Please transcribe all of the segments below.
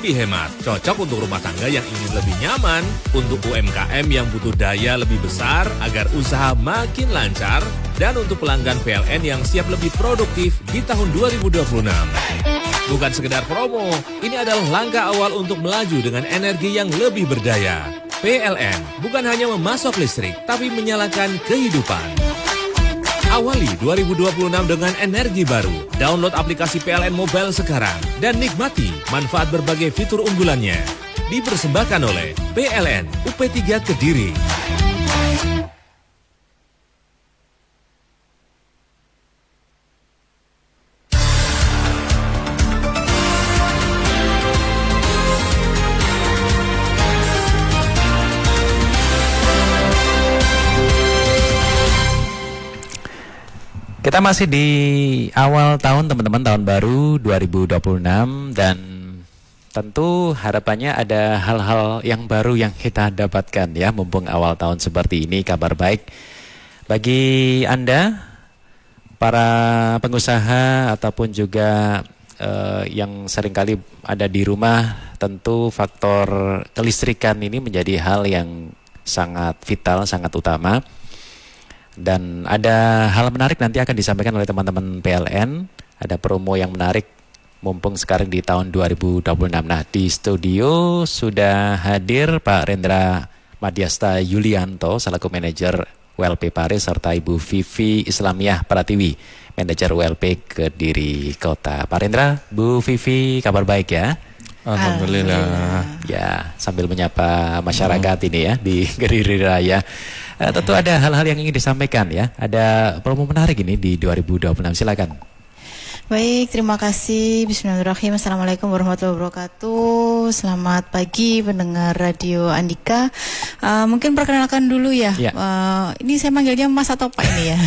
lebih hemat. Cocok untuk rumah tangga yang ingin lebih nyaman, untuk UMKM yang butuh daya lebih besar agar usaha makin lancar, dan untuk pelanggan PLN yang siap lebih produktif di tahun 2026. Bukan sekedar promo, ini adalah langkah awal untuk melaju dengan energi yang lebih berdaya. PLN bukan hanya memasok listrik, tapi menyalakan kehidupan. Awali 2026 dengan energi baru. Download aplikasi PLN Mobile sekarang dan nikmati manfaat berbagai fitur unggulannya. Dipersembahkan oleh PLN UP3 Kediri. Kita masih di awal tahun teman-teman, tahun baru 2026, dan tentu harapannya ada hal-hal yang baru yang kita dapatkan ya, mumpung awal tahun seperti ini. Kabar baik bagi Anda para pengusaha ataupun juga yang seringkali ada di rumah, tentu faktor kelistrikan ini menjadi hal yang sangat vital, sangat utama. Dan ada hal menarik nanti akan disampaikan oleh teman-teman PLN. Ada promo yang menarik mumpung sekarang di tahun 2026. Nah, di studio sudah hadir Pak Rendra Madiasta Yulianto selaku manajer WLP Paris, serta Ibu Vivi Islamiah Pratiwi, manajer WLP Kediri Kota. Pak Rendra, Bu Vivi, kabar baik ya? Alhamdulillah. Ya, sambil menyapa masyarakat ini ya di Kediri Raya. Tentu ada hal-hal yang ingin disampaikan ya. Ada promo menarik ini di 2026. Silakan. Baik, terima kasih. Bismillahirrahmanirrahim. Assalamualaikum warahmatullahi wabarakatuh. Selamat pagi pendengar Radio Andika. Mungkin perkenalkan dulu ya. Ini saya manggilnya Mas atau Pak ini ya?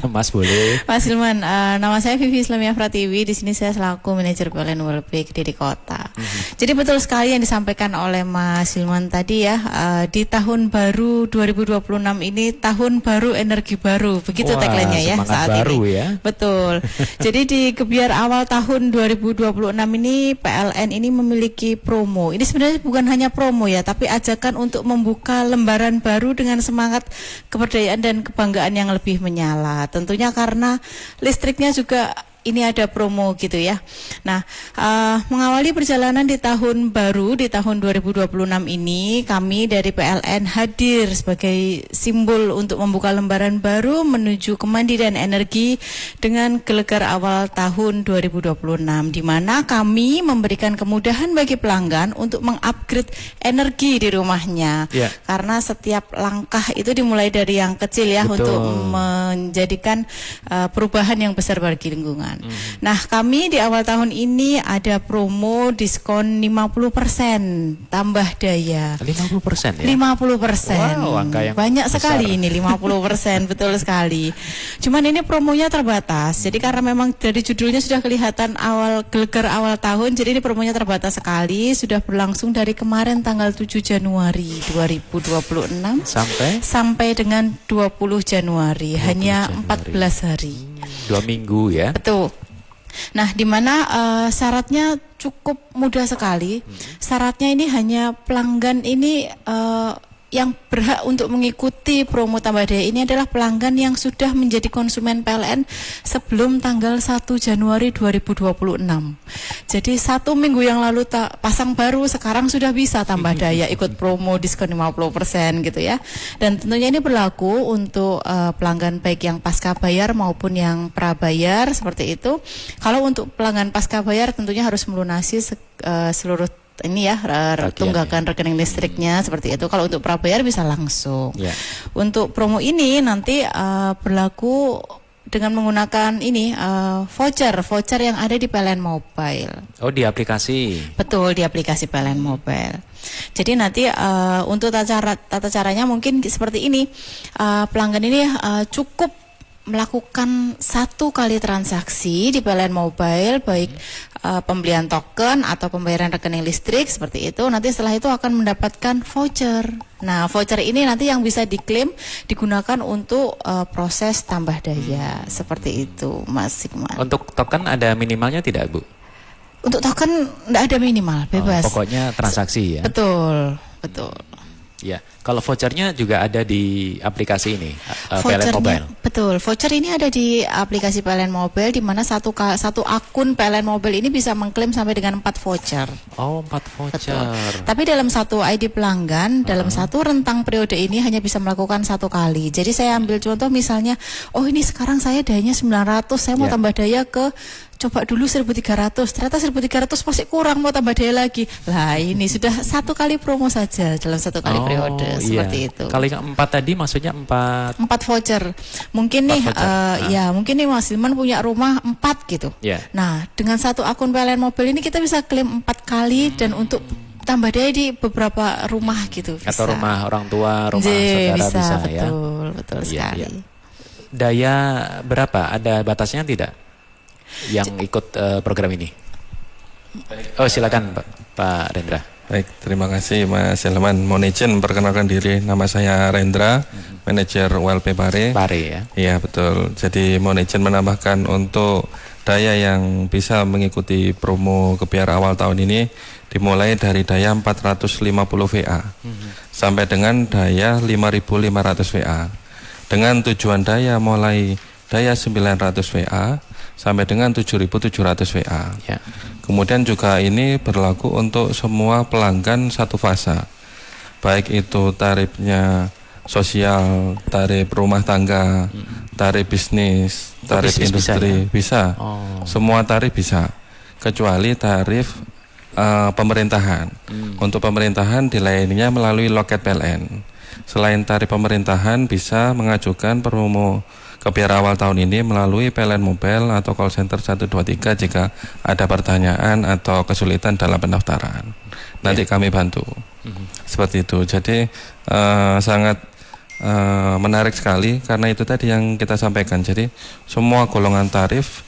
Mas boleh. Mas Hilman. Nama saya Vivi Islamiah Pratiwi. Di sini saya selaku manajer PLN WLP Kediri Kota. Jadi betul sekali yang disampaikan oleh Mas Hilman tadi ya. Di tahun baru 2026 ini tahun baru energi baru. Begitu tagline-nya ya saat baru ini. Ya. Betul. Jadi di biar awal tahun 2026 ini PLN ini memiliki promo. Ini sebenarnya bukan hanya promo ya, tapi ajakan untuk membuka lembaran baru dengan semangat keberdayaan dan kebanggaan yang lebih menyala. Tentunya karena listriknya juga ini ada promo gitu ya. Nah, mengawali perjalanan di tahun baru, di tahun 2026 ini, kami dari PLN hadir sebagai simbol untuk membuka lembaran baru menuju kemandirian energi dengan gelegar awal tahun 2026, di mana kami memberikan kemudahan bagi pelanggan untuk mengupgrade energi di rumahnya. Karena setiap langkah itu dimulai dari yang kecil ya. Betul. Untuk menjadikan perubahan yang besar bagi lingkungan. Nah, kami di awal tahun ini ada promo diskon 50% tambah daya. 50% ya? 50%. Wow, angka yang banyak besar sekali ini 50%, betul sekali. Cuman ini promonya terbatas. Jadi karena memang dari judulnya sudah kelihatan gelegar awal tahun, jadi ini promonya terbatas sekali. Sudah berlangsung dari kemarin tanggal 7 Januari 2026 sampai dengan 20 Januari. Hanya 14 hari. 2 minggu ya. Betul. Nah, di mana syaratnya cukup mudah sekali. Syaratnya ini hanya pelanggan ini yang berhak untuk mengikuti promo tambah daya ini adalah pelanggan yang sudah menjadi konsumen PLN sebelum tanggal 1 Januari 2026. Jadi 1 minggu yang lalu pasang baru, sekarang sudah bisa tambah daya ikut promo diskon 50% gitu ya. Dan tentunya ini berlaku untuk pelanggan baik yang pasca bayar maupun yang prabayar seperti itu. Kalau untuk pelanggan pasca bayar tentunya harus melunasi seluruh ini ya tunggakan rekening listriknya seperti itu. Kalau untuk prabayar bisa langsung. Untuk promo ini nanti berlaku dengan menggunakan ini voucher yang ada di PLN Mobile. Oh, di aplikasi. Betul, di aplikasi PLN Mobile. Jadi nanti untuk tata caranya mungkin seperti ini. Pelanggan ini cukup melakukan 1 kali transaksi di PLN Mobile, baik pembelian token atau pembayaran rekening listrik seperti itu. Nanti setelah itu akan mendapatkan voucher. Nah, voucher ini nanti yang bisa diklaim digunakan untuk proses tambah daya seperti itu, Mas Sigman. Untuk token ada minimalnya tidak, Bu? Untuk token enggak ada minimal, bebas. Pokoknya transaksi ya. Betul, betul. Ya, kalau vouchernya juga ada di aplikasi ini, PLN Mobile. Betul, voucher ini ada di aplikasi PLN Mobile, di mana satu akun PLN Mobile ini bisa mengklaim sampai dengan 4 voucher. Oh, 4 voucher. Betul. Tapi dalam satu ID pelanggan, dalam satu rentang periode ini hanya bisa melakukan 1 kali. Jadi saya ambil contoh misalnya, oh ini sekarang saya dayanya 900, saya mau tambah daya ke coba dulu 1.300, ternyata 1.300 masih kurang, mau tambah daya lagi. Lah ini sudah 1 kali promo saja dalam 1 kali periode, seperti itu. Kali 4 tadi maksudnya 4 voucher. Mungkin nih, mungkin nih Mas Hilman punya rumah 4 gitu. Yeah. Nah, dengan satu akun PLN Mobile ini kita bisa klaim 4 kali dan untuk tambah daya di beberapa rumah gitu. Atau rumah orang tua, rumah saudara bisa ya. Betul sekali. Daya berapa? Ada batasnya tidak? Yang ikut program ini. Oh, silakan Pak Rendra. Baik, terima kasih Mas Hilman. Mohon izin memperkenalkan diri, nama saya Rendra, manajer ULP Pare. Pare ya. Iya, betul. Jadi mohon izin menambahkan untuk daya yang bisa mengikuti promo kebiar awal tahun ini dimulai dari daya 450 VA sampai dengan daya 5.500 VA. Dengan tujuan daya mulai daya 900 VA sampai dengan 7.700 VA. Ya. Kemudian juga ini berlaku untuk semua pelanggan satu fasa, baik itu tarifnya sosial, tarif rumah tangga, tarif bisnis, tarif bisnis industri, bisa. Semua tarif bisa, kecuali tarif pemerintahan. Untuk pemerintahan dilayaninya melalui loket PLN. Selain tarif pemerintahan bisa mengajukan promo kebiar awal tahun ini melalui PLN Mobile atau call center 123 jika ada pertanyaan atau kesulitan dalam pendaftaran. Nanti kami bantu. Seperti itu. Jadi sangat menarik sekali karena itu tadi yang kita sampaikan. Jadi semua golongan tarif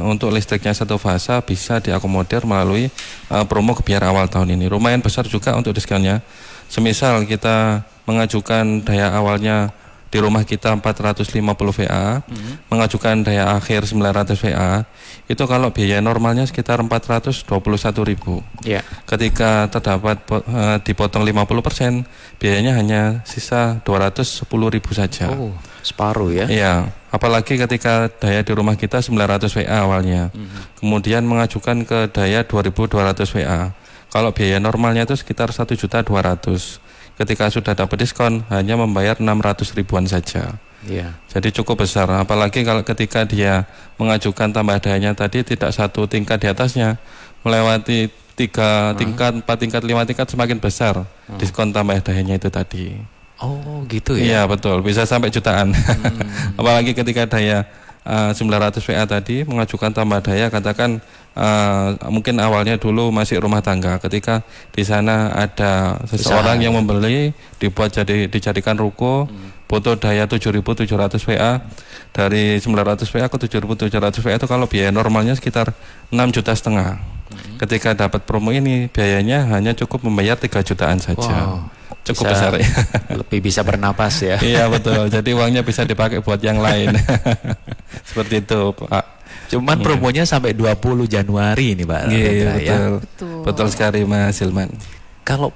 untuk listriknya satu fasa bisa diakomodir melalui promo kebiar awal tahun ini. Lumayan besar juga untuk diskonnya. Semisal kita mengajukan daya awalnya di rumah kita 450 VA, mengajukan daya akhir 900 VA, itu kalau biaya normalnya sekitar 421.000. Yeah. Ketika terdapat dipotong 50%, biayanya hanya sisa 210.000 saja. Oh, separuh ya? Iya, apalagi ketika daya di rumah kita 900 VA awalnya, kemudian mengajukan ke daya 2.200 VA. Kalau biaya normalnya itu sekitar 1.200.000. Ketika sudah dapat diskon hanya membayar 600 ribuan saja. Yeah. Jadi cukup besar. Apalagi kalau ketika dia mengajukan tambah dayanya tadi tidak 1 tingkat di atasnya, melewati 3 tingkat, 4 tingkat, 5 tingkat semakin besar diskon tambah dayanya itu tadi. Oh gitu ya? Iya betul, bisa sampai jutaan. Apalagi ketika daya 900 VA tadi mengajukan tambah daya, katakan mungkin awalnya dulu masih rumah tangga, ketika di sana ada seseorang yang membeli, dijadikan ruko, butuh daya 7.700 VA, dari 900 VA ke 7.700 VA itu kalau biaya normalnya sekitar 6,5 juta. Ketika dapat promo ini biayanya hanya cukup membayar 3 jutaan saja. Wow. Cukup besar ya. Lebih bisa bernapas ya. Iya betul. Jadi uangnya bisa dipakai buat yang lain. Seperti itu, Pak. Cuman promonya sampai 20 Januari ini, Pak. Iya, betul. Betul. Betul sekali Mas Hilman. Kalau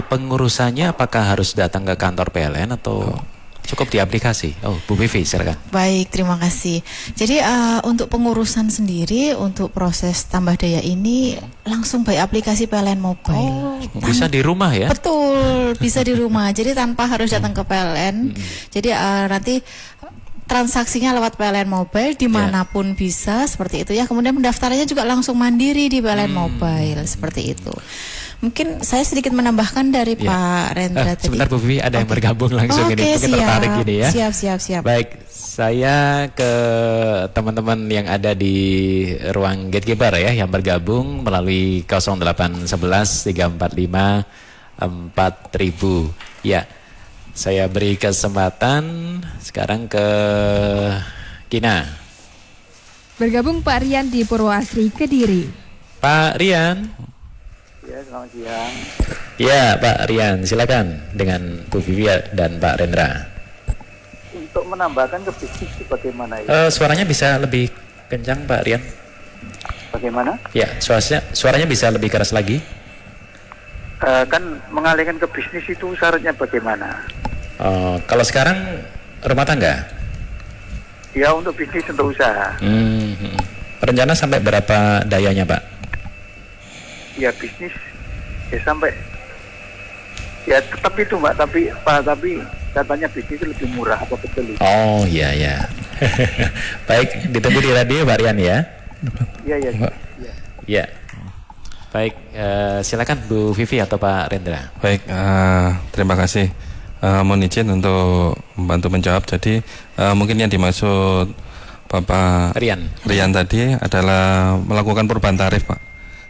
pengurusannya apakah harus datang ke kantor PLN atau cukup di aplikasi? Oh, Bu Vivi, silakan. Baik, terima kasih. Jadi untuk pengurusan sendiri, untuk proses tambah daya ini langsung by aplikasi PLN Mobile. Bisa di rumah ya? Betul, bisa di rumah. Jadi tanpa harus datang ke PLN. Jadi nanti transaksinya lewat PLN Mobile dimanapun bisa, seperti itu ya. Kemudian pendaftarannya juga langsung mandiri di PLN Mobile, seperti itu. Mungkin saya sedikit menambahkan dari Pak Rendra tadi. Sebentar Bu Vivi, ada yang bergabung langsung ini. Mungkin tertarik gini ya. Siap. Baik, saya ke teman-teman yang ada di ruang gatekeeper ya, yang bergabung melalui 0811 345 4000. Ya, saya beri kesempatan sekarang ke Kina. Bergabung Pak Rian di Purwoasri, Kediri. Pak Rian. Ya, selamat siang. Ya, Pak Rian, silakan dengan Bu Vivi dan Pak Rendra. Untuk menambahkan ke bisnis itu bagaimana ya? Suaranya bisa lebih kencang, Pak Rian. Bagaimana? Ya, suaranya bisa lebih keras lagi. Kan mengalihkan ke bisnis itu syaratnya bagaimana? Kalau sekarang rumah tangga? Ya untuk bisnis, untuk usaha. Rencana sampai berapa dayanya, Pak? Ya bisnis ya sampai ya tetap itu Mbak, tapi katanya bisnis itu lebih murah, apa betul itu? Oh iya ya. Baik, ditunggu di radio Pak Rian ya. Iya. Ya. Baik, silakan Bu Vivi atau Pak Rendra. Baik, terima kasih. Mohon izin untuk membantu menjawab. Jadi mungkin yang dimaksud Bapak Rian tadi adalah melakukan perubahan tarif, Pak.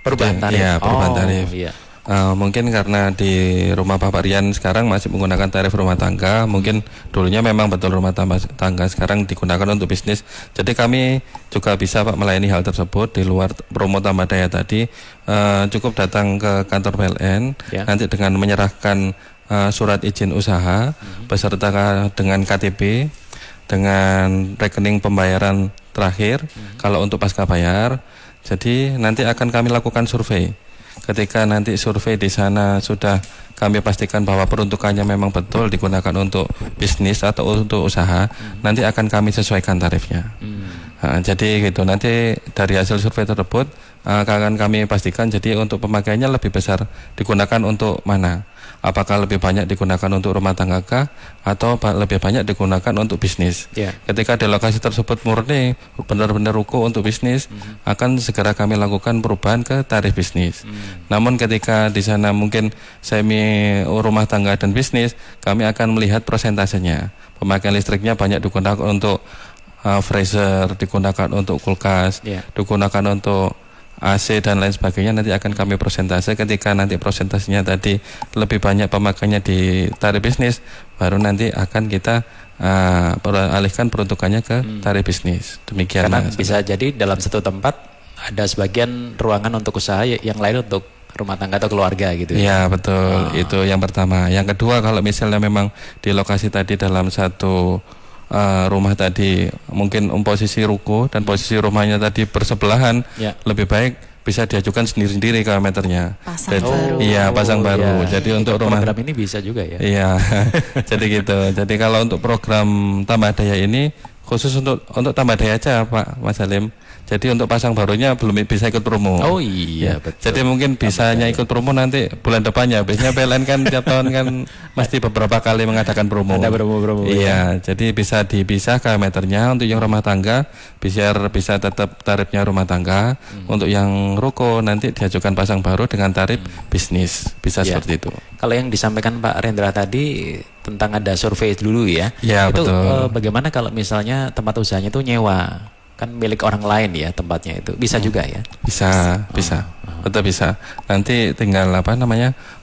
Perubahan tarif? Iya, perubahan tarif. Iya. Mungkin karena di rumah Bapak Rian sekarang masih menggunakan tarif rumah tangga. Mungkin dulunya memang betul rumah tangga, sekarang digunakan untuk bisnis. Jadi kami juga bisa Pak melayani hal tersebut di luar promo tambah daya tadi. Cukup datang ke kantor PLN nanti dengan menyerahkan surat izin usaha beserta dengan KTP, dengan rekening pembayaran terakhir kalau untuk pasca bayar. Jadi nanti akan kami lakukan survei. Ketika nanti survei di sana sudah kami pastikan bahwa peruntukannya memang betul digunakan untuk bisnis atau untuk usaha, nanti akan kami sesuaikan tarifnya. Jadi gitu, nanti dari hasil survei tersebut akan kami pastikan jadi untuk pemakaiannya lebih besar digunakan untuk mana. Apakah lebih banyak digunakan untuk rumah tangga kah atau lebih banyak digunakan untuk bisnis. Ketika di lokasi tersebut murni benar-benar ruko untuk bisnis, akan segera kami lakukan perubahan ke tarif bisnis. Namun ketika di sana mungkin semi rumah tangga dan bisnis, kami akan melihat persentasenya. Pemakaian listriknya banyak digunakan untuk freezer, digunakan untuk kulkas, digunakan untuk AC dan lain sebagainya. Nanti akan kami persentase. Ketika nanti persentasenya tadi lebih banyak pemakaiannya di tarif bisnis, baru nanti akan kita alihkan peruntukannya ke tarif bisnis. Demikian. Karena bisa jadi dalam satu tempat ada sebagian ruangan untuk usaha, yang lain untuk rumah tangga atau keluarga gitu. Iya betul. Itu yang pertama. Yang kedua, kalau misalnya memang di lokasi tadi dalam satu rumah tadi mungkin posisi ruko dan posisi rumahnya tadi bersebelahan, lebih baik bisa diajukan sendiri-sendiri ke meternya. Baru. Iya, pasang baru. Jadi untuk rumah program ini bisa juga ya. Iya. Jadi gitu. Jadi kalau untuk program tambah daya ini khusus untuk tambah daya aja Pak Mas Halim. Jadi untuk pasang barunya belum bisa ikut promo. Oh iya, betul. Jadi mungkin bisanya ikut promo nanti bulan depannya. Biasanya PLN kan tiap tahun kan mesti beberapa kali mengadakan promo. Ada promo-promo. Iya, jadi bisa dipisah ke meternya untuk yang rumah tangga, biar bisa tetap tarifnya rumah tangga. Untuk yang ruko nanti diajukan pasang baru dengan tarif bisnis. Bisa seperti itu. Kalau yang disampaikan Pak Rendra tadi tentang ada survei dulu ya. Iya, itu betul. Bagaimana kalau misalnya tempat usahanya itu nyewa? Kan milik orang lain ya tempatnya itu. Bisa juga ya? Bisa. Betul bisa. Nanti tinggal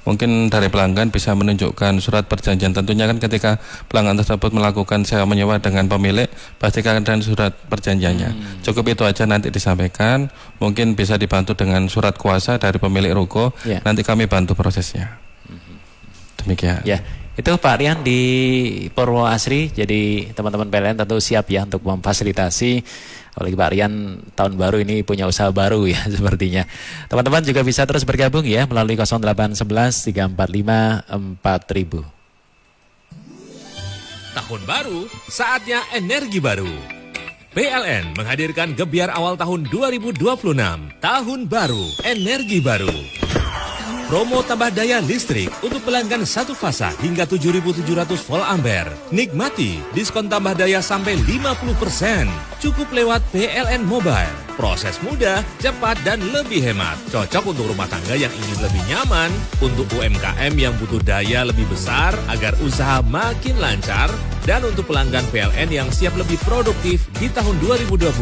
mungkin dari pelanggan bisa menunjukkan surat perjanjian. Tentunya kan ketika pelanggan tersebut melakukan sewa menyewa dengan pemilik, pasti akan ada surat perjanjiannya. Cukup itu aja nanti disampaikan. Mungkin bisa dibantu dengan surat kuasa dari pemilik ruko. Nanti kami bantu prosesnya. Demikian. Ya. Itu Pak Rian di Purwoasri. Jadi teman-teman PLN tentu siap ya untuk memfasilitasi. Apalagi Pak Rian tahun baru ini punya usaha baru ya sepertinya. Teman-teman juga bisa terus bergabung ya melalui 0811 345 4000. Tahun baru, saatnya energi baru. PLN menghadirkan gebiar awal tahun 2026. Tahun baru, energi baru. Promo tambah daya listrik untuk pelanggan satu fasa hingga 7.700 volt ampere. Nikmati diskon tambah daya sampai 50%. Cukup lewat PLN Mobile. Proses mudah, cepat, dan lebih hemat. Cocok untuk rumah tangga yang ingin lebih nyaman, untuk UMKM yang butuh daya lebih besar agar usaha makin lancar, dan untuk pelanggan PLN yang siap lebih produktif di tahun 2026.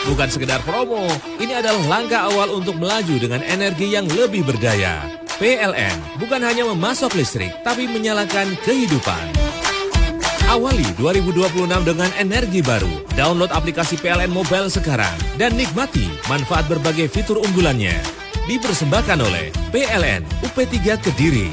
Bukan sekedar promo, ini adalah langkah awal untuk melaju dengan energi yang lebih berdaya. PLN bukan hanya memasok listrik, tapi menyalakan kehidupan. Awali 2026 dengan energi baru. Download aplikasi PLN Mobile sekarang dan nikmati manfaat berbagai fitur unggulannya. Dipersembahkan oleh PLN UP3 Kediri.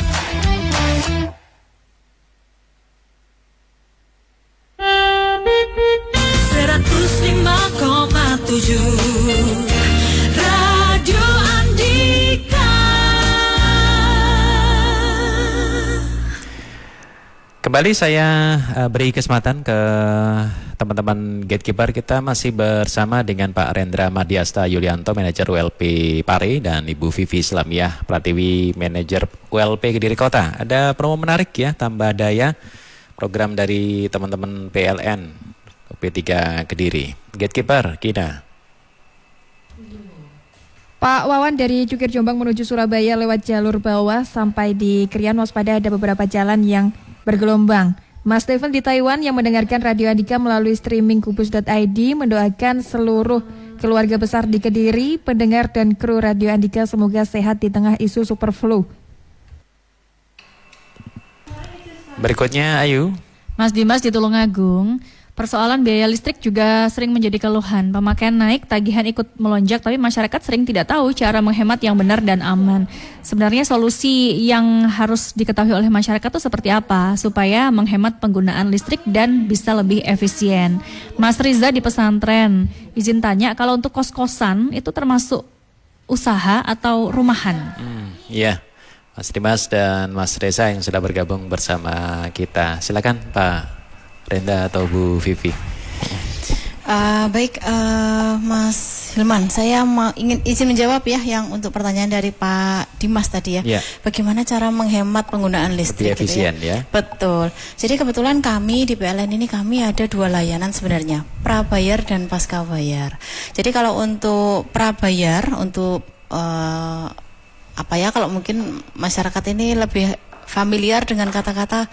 Kembali saya beri kesempatan ke teman-teman gatekeeper. Kita masih bersama dengan Pak Rendra Madiasta Yulianto, manajer ULP Pare, dan Ibu Vivi Slamiah Pratiwi, manajer ULP Kediri Kota. Ada promo menarik ya, tambah daya program dari teman-teman PLN P3 Kediri. Gatekeeper, Kina. Pak Wawan, dari Cukir Jombang menuju Surabaya lewat jalur bawah sampai di Krian, waspada ada beberapa jalan yang bergelombang. Mas Steven di Taiwan yang mendengarkan Radio Andika melalui streaming kubus.id mendoakan seluruh keluarga besar di Kediri, pendengar dan kru Radio Andika semoga sehat di tengah isu super flu. Berikutnya Ayu. Mas Dimas di Tulungagung, persoalan biaya listrik juga sering menjadi keluhan. Pemakaian naik, tagihan ikut melonjak, tapi masyarakat sering tidak tahu cara menghemat yang benar dan aman. Sebenarnya solusi yang harus diketahui oleh masyarakat itu seperti apa supaya menghemat penggunaan listrik dan bisa lebih efisien. Mas Riza di pesantren, izin tanya, kalau untuk kos-kosan itu termasuk usaha atau rumahan? Iya, Mas Dimas dan Mas Reza yang sudah bergabung bersama kita. Silakan Pak Renda atau Bu Vivi. Baik, Mas Hilman, saya ingin izin menjawab ya yang untuk pertanyaan dari Pak Dimas tadi ya. Bagaimana cara menghemat penggunaan listrik? Lebih efisien gitu ya. Betul. Jadi kebetulan kami di PLN ini kami ada 2 layanan sebenarnya, prabayar dan pasca bayar. Jadi kalau untuk prabayar untuk kalau mungkin masyarakat ini lebih familiar dengan kata-kata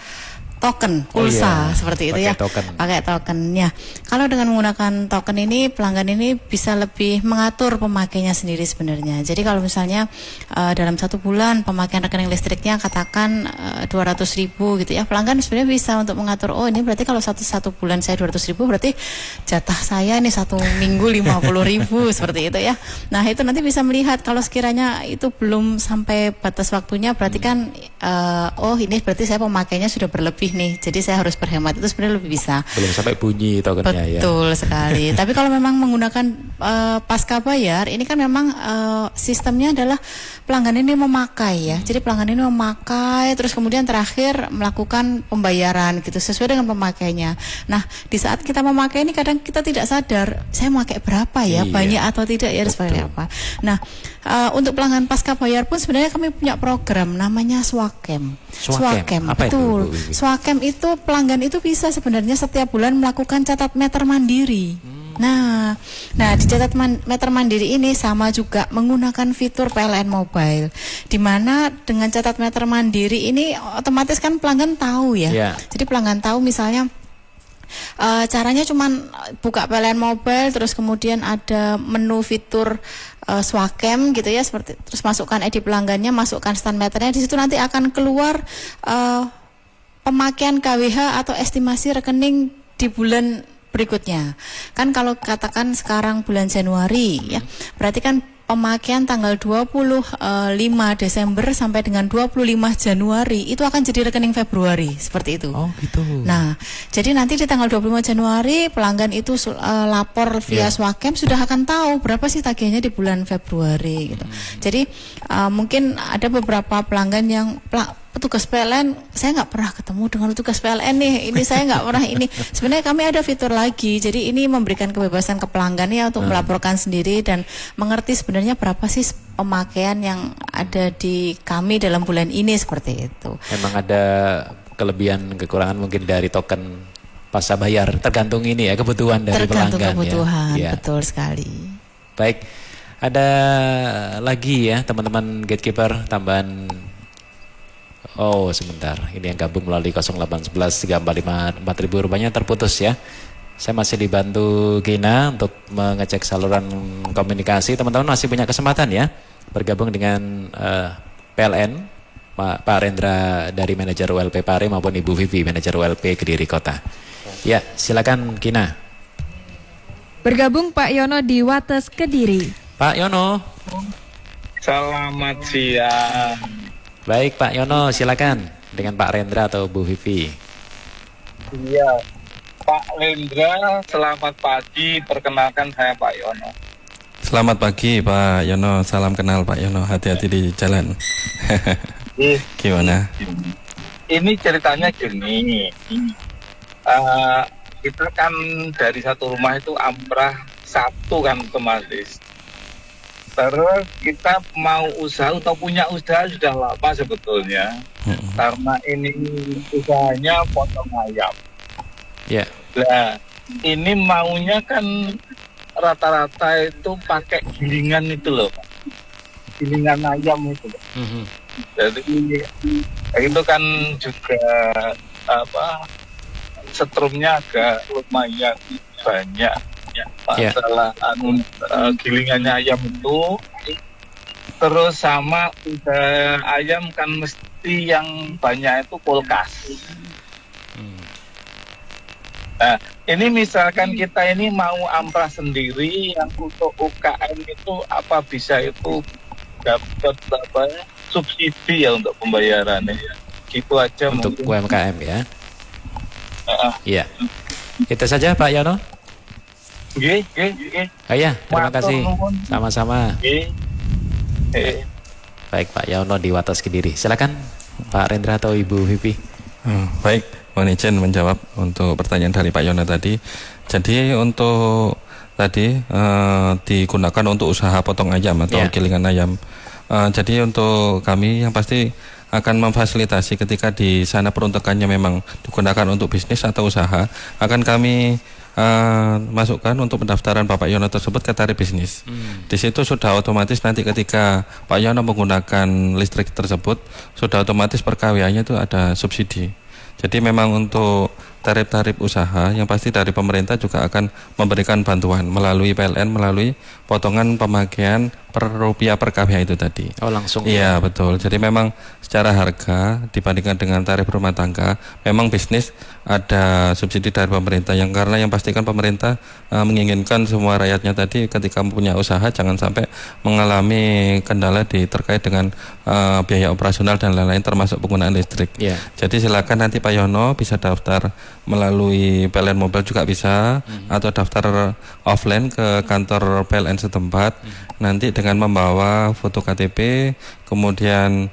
token, pulsa, seperti itu ya. Pakai token ya. Kalau dengan menggunakan token ini, pelanggan ini bisa lebih mengatur pemakainya sendiri sebenarnya. Jadi kalau misalnya dalam 1 bulan pemakaian rekening listriknya katakan 200.000 gitu ya, pelanggan sebenarnya bisa untuk mengatur, oh ini berarti kalau satu bulan saya 200.000 berarti jatah saya ini 1 minggu 50.000 seperti itu ya. Nah itu nanti bisa melihat kalau sekiranya itu belum sampai batas waktunya, berarti kan oh ini berarti saya pemakainya sudah berlebih nih, jadi saya harus berhemat. Itu sebenarnya lebih bisa. Belum sampai bunyi tokennya ya. Betul sekali. Tapi kalau memang menggunakan pasca bayar, ini kan memang sistemnya adalah pelanggan ini memakai ya. Jadi pelanggan ini memakai, terus kemudian terakhir melakukan pembayaran gitu sesuai dengan pemakainya. Nah di saat kita memakai ini kadang kita tidak sadar, saya memakai berapa ya, banyak atau tidak ya, seperti apa. Nah untuk pelanggan pasca bayar pun sebenarnya kami punya program namanya Swakem. Swakem, betul. Swakem itu pelanggan itu bisa sebenarnya setiap bulan melakukan catat meter mandiri. Nah di catat meter mandiri ini sama juga menggunakan fitur PLN Mobile, di mana dengan catat meter mandiri ini otomatis kan pelanggan tahu ya. Jadi pelanggan tahu misalnya caranya cuman buka PLN Mobile, terus kemudian ada menu fitur Swakem gitu ya, seperti terus masukkan ID pelanggannya, masukkan stand meternya, di situ nanti akan keluar pemakaian KWH atau estimasi rekening di bulan berikutnya. Kan kalau katakan sekarang bulan Januari ya, berarti kan pemakaian tanggal 25 Desember sampai dengan 25 Januari itu akan jadi rekening Februari, seperti itu. Oh gitu. Nah, jadi nanti di tanggal 25 Januari pelanggan itu lapor via Swakem sudah akan tahu berapa sih tagihannya di bulan Februari gitu. Jadi mungkin ada beberapa pelanggan yang petugas PLN, saya nggak pernah ketemu dengan petugas PLN nih, ini saya nggak pernah ini. Sebenarnya kami ada fitur lagi, jadi ini memberikan kebebasan ke pelanggan ya untuk melaporkan sendiri dan mengerti sebenarnya berapa sih pemakaian yang ada di kami dalam bulan ini, seperti itu. Memang ada kelebihan kekurangan mungkin dari token pasca bayar, tergantung ini ya kebutuhan dari pelanggan. Tergantung kebutuhan, ya. Betul sekali. Baik, ada lagi ya teman-teman gatekeeper tambahan. Oh sebentar, ini yang gabung melalui 0811 345 4000 rupanya terputus ya. Saya masih dibantu Gina untuk mengecek saluran komunikasi. Teman-teman masih punya kesempatan ya bergabung dengan PLN, Pak Rendra dari manajer ULP Pare maupun Ibu Vivi manajer ULP Kediri Kota. Ya silakan Gina. Bergabung Pak Yono di Wates Kediri. Pak Yono. Selamat siang. Baik Pak Yono, silakan dengan Pak Rendra atau Bu Vivi. Iya, Pak Rendra, selamat pagi. Perkenalkan saya Pak Yono. Selamat pagi Pak Yono, salam kenal Pak Yono. Hati-hati di jalan. Gimana? ini ceritanya gini. Kita kan dari satu rumah itu amprah satu kan otomatis. Terus kita mau usaha atau punya usaha sudah lama sebetulnya. Karena ini usahanya potong ayam. Ya. Nah, ini maunya kan rata-rata itu pakai gilingan itu loh. Gilingan ayam itu loh. Jadi itu kan juga setrumnya agak lumayan banyak masalah gilingannya ayam itu. Terus sama udah ayam kan mesti yang banyak itu kulkas. Nah, ini misalkan kita ini mau amprah sendiri yang untuk UKM itu apa bisa itu dapat subsidi ya untuk pembayarannya? Gitu aja untuk mungkin. UMKM ya. Iya. Itu saja Pak Yono. Nggih. Oh iya, terima Matur kasih. nuwun. Sama-sama. Nggih. Baik Pak Yono di Wates Kediri. Silakan Pak Rendra atau Ibu Vivi. Baik, mohon izin menjawab untuk pertanyaan dari Pak Yono tadi. Jadi untuk tadi digunakan untuk usaha potong ayam atau gilingan ayam. Jadi untuk kami yang pasti akan memfasilitasi ketika di sana peruntukannya memang digunakan untuk bisnis atau usaha, akan kami masukkan untuk pendaftaran Bapak Yono tersebut ke tarif bisnis. Di situ sudah otomatis nanti ketika Pak Yono menggunakan listrik tersebut, sudah otomatis per KWH-nya itu ada subsidi. Jadi memang untuk tarif-tarif usaha yang pasti dari pemerintah juga akan memberikan bantuan melalui PLN, melalui potongan pemakaian per rupiah per KWH itu tadi. Oh langsung. Iya betul. Jadi memang secara harga dibandingkan dengan tarif rumah tangga, memang bisnis ada subsidi dari pemerintah. Yang karena yang pastikan pemerintah menginginkan semua rakyatnya tadi ketika mempunyai usaha jangan sampai mengalami kendala terkait dengan biaya operasional dan lain-lain termasuk penggunaan listrik. Jadi silakan nanti Pak Yono bisa daftar melalui PLN Mobile juga bisa, atau daftar offline ke kantor PLN setempat. Nanti dengan membawa foto KTP, kemudian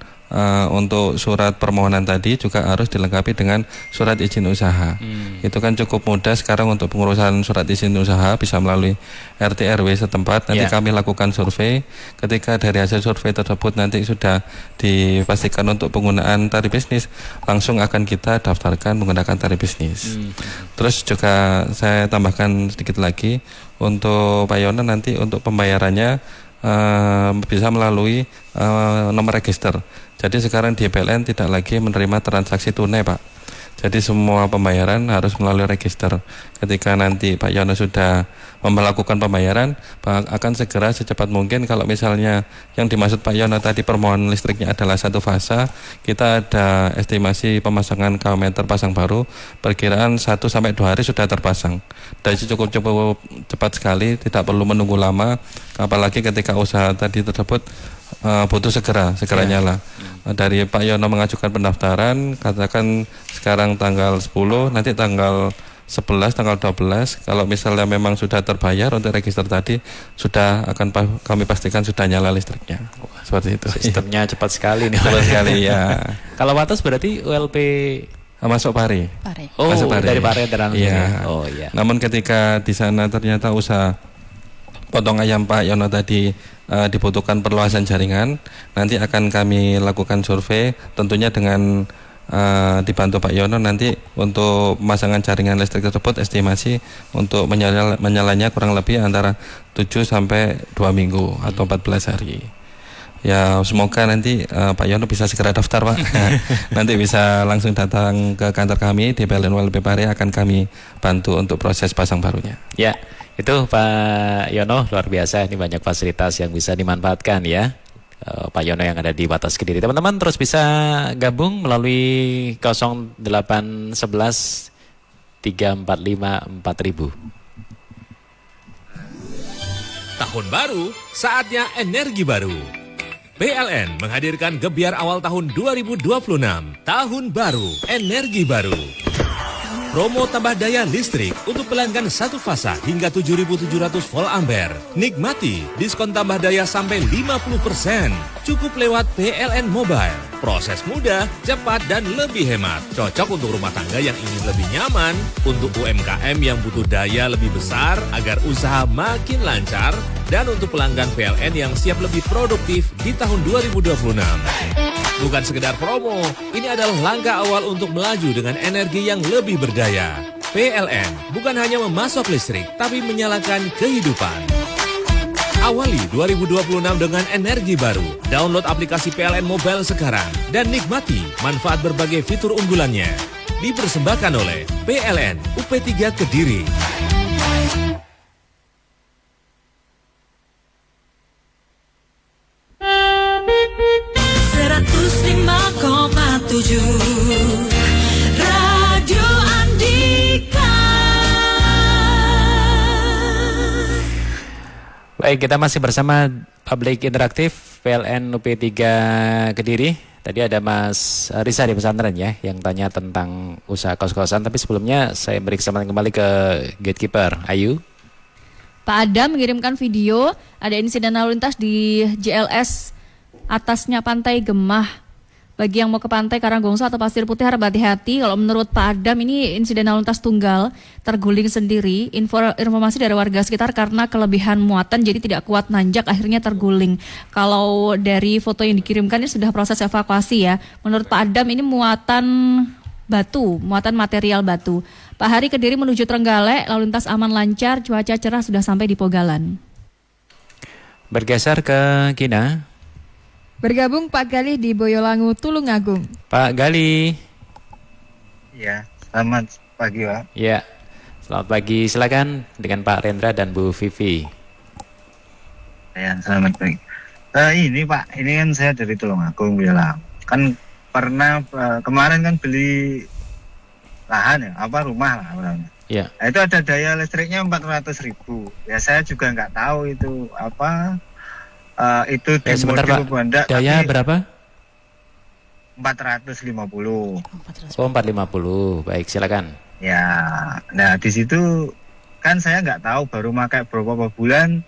untuk surat permohonan tadi juga harus dilengkapi dengan surat izin usaha. Itu kan cukup mudah sekarang untuk pengurusan surat izin usaha, bisa melalui RT RW setempat. Nanti kami lakukan survei. Ketika dari hasil survei tersebut nanti sudah dipastikan untuk penggunaan tarif bisnis, langsung akan kita daftarkan menggunakan tarif bisnis. Terus juga saya tambahkan sedikit lagi untuk Pak Yono nanti untuk pembayarannya bisa melalui nomor register. Jadi sekarang di PLN tidak lagi menerima transaksi tunai Pak. Jadi semua pembayaran harus melalui register. Ketika nanti Pak Yono sudah melakukan pembayaran, akan segera secepat mungkin. Kalau misalnya yang dimaksud Pak Yono tadi permohonan listriknya adalah satu fasa, kita ada estimasi pemasangan kW meter pasang baru, perkiraan 1-2 hari sudah terpasang. Dan itu cukup cepat sekali, tidak perlu menunggu lama, apalagi ketika usaha tadi tersebut butuh segera nyala. Dari Pak Yono mengajukan pendaftaran, katakan sekarang tanggal 10, nanti tanggal 11, tanggal 12, kalau misalnya memang sudah terbayar untuk register tadi, sudah akan kami pastikan sudah nyala listriknya. Seperti itu. Sistemnya cepat sekali nih. Cepat sekali ya. Kalau Wates berarti ULP masuk Pare. Oh, masuk Pare. Dari Pare terang. Iya. Oh iya. Namun ketika di sana ternyata usaha potong ayam Pak Yono tadi dibutuhkan perluasan jaringan, nanti akan kami lakukan survei tentunya dengan dibantu Pak Yono nanti untuk pemasangan jaringan listrik tersebut, estimasi untuk menyalanya kurang lebih antara 7 sampai 2 minggu atau 14 hari. Ya semoga nanti Pak Yono bisa segera daftar Pak. Nanti bisa langsung datang ke kantor kami di PLN ULP Pare, akan kami bantu untuk proses pasang barunya. Ya, itu Pak Yono luar biasa. Ini banyak fasilitas yang bisa dimanfaatkan ya. Pak Yono yang ada di Wates Kediri. Teman-teman terus bisa gabung melalui 0811 345 4000. Tahun baru, saatnya energi baru. PLN menghadirkan gebiar awal tahun 2026. Tahun baru, energi baru. Promo tambah daya listrik untuk pelanggan satu fasa hingga 7.700 volt ampere. Nikmati diskon tambah daya sampai 50%. Cukup lewat PLN Mobile. Proses mudah, cepat, dan lebih hemat. Cocok untuk rumah tangga yang ingin lebih nyaman, untuk UMKM yang butuh daya lebih besar agar usaha makin lancar, dan untuk pelanggan PLN yang siap lebih produktif di tahun 2026. Bukan sekedar promo, ini adalah langkah awal untuk melaju dengan energi yang lebih berdaya. PLN bukan hanya memasok listrik, tapi menyalakan kehidupan. Awali 2026 dengan energi baru. Download aplikasi PLN Mobile sekarang dan nikmati manfaat berbagai fitur unggulannya. Dipersembahkan oleh PLN UP3 Kediri. Radio Andika. Baik, kita masih bersama Public Interaktif PLN UP3 Kediri. Tadi ada Mas Risa di pesantren ya yang tanya tentang usaha kos-kosan. Tapi sebelumnya saya beri kesempatan kembali ke Gatekeeper Ayu. Pak Adam mengirimkan video ada insiden lalu lintas di JLS atasnya Pantai Gemah. Bagi yang mau ke pantai Karanggongso atau Pasir Putih harap hati-hati. Kalau menurut Pak Adam ini insiden lalu lintas tunggal terguling sendiri. Informasi dari warga sekitar karena kelebihan muatan jadi tidak kuat nanjak akhirnya terguling. Kalau dari foto yang dikirimkan ini sudah proses evakuasi ya. Menurut Pak Adam ini muatan batu, muatan material batu. Pak Hari Kediri menuju Trenggalek, lalu lintas aman lancar, cuaca cerah sudah sampai di Pogalan. Bergeser ke Kina. Bergabung Pak Galih di Boyolangu, Tulungagung. Pak Galih. Ya, selamat pagi Pak. Ya, selamat pagi. Silakan dengan Pak Rendra dan Bu Vivi. Ya, selamat pagi. Ini Pak, ini kan saya dari Tulungagung bilang. Kan pernah kemarin kan beli lahan ya, rumah lah orangnya. Ya. Nah, itu ada daya listriknya 400.000. Ya saya juga nggak tahu itu apa. Itu di sebentar Pak, daya berapa? 450. Oh 450, baik silakan. Ya, nah di situ kan saya nggak tahu baru pakai beberapa bulan,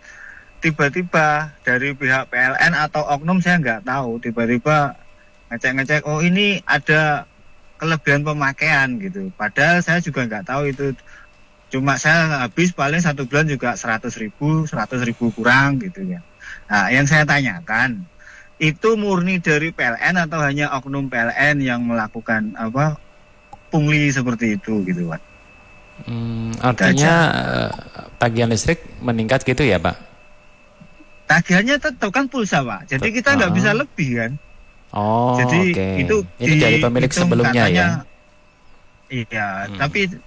tiba-tiba dari pihak PLN atau oknum saya nggak tahu, tiba-tiba ngecek-ngecek, oh ini ada kelebihan pemakaian gitu. Padahal saya juga nggak tahu itu, cuma saya habis paling 1 bulan juga 100.000 kurang gitu ya. Nah, yang saya tanyakan, itu murni dari PLN atau hanya oknum PLN yang melakukan pungli seperti itu gitu, Pak? Artinya tagihan listrik meningkat gitu ya, Pak? Tagihannya tetap kan pulsa, Pak. Jadi kita nggak bisa lebih kan? Oh, jadi itu ini dari pemilik sebelumnya katanya, ya? Iya, tapi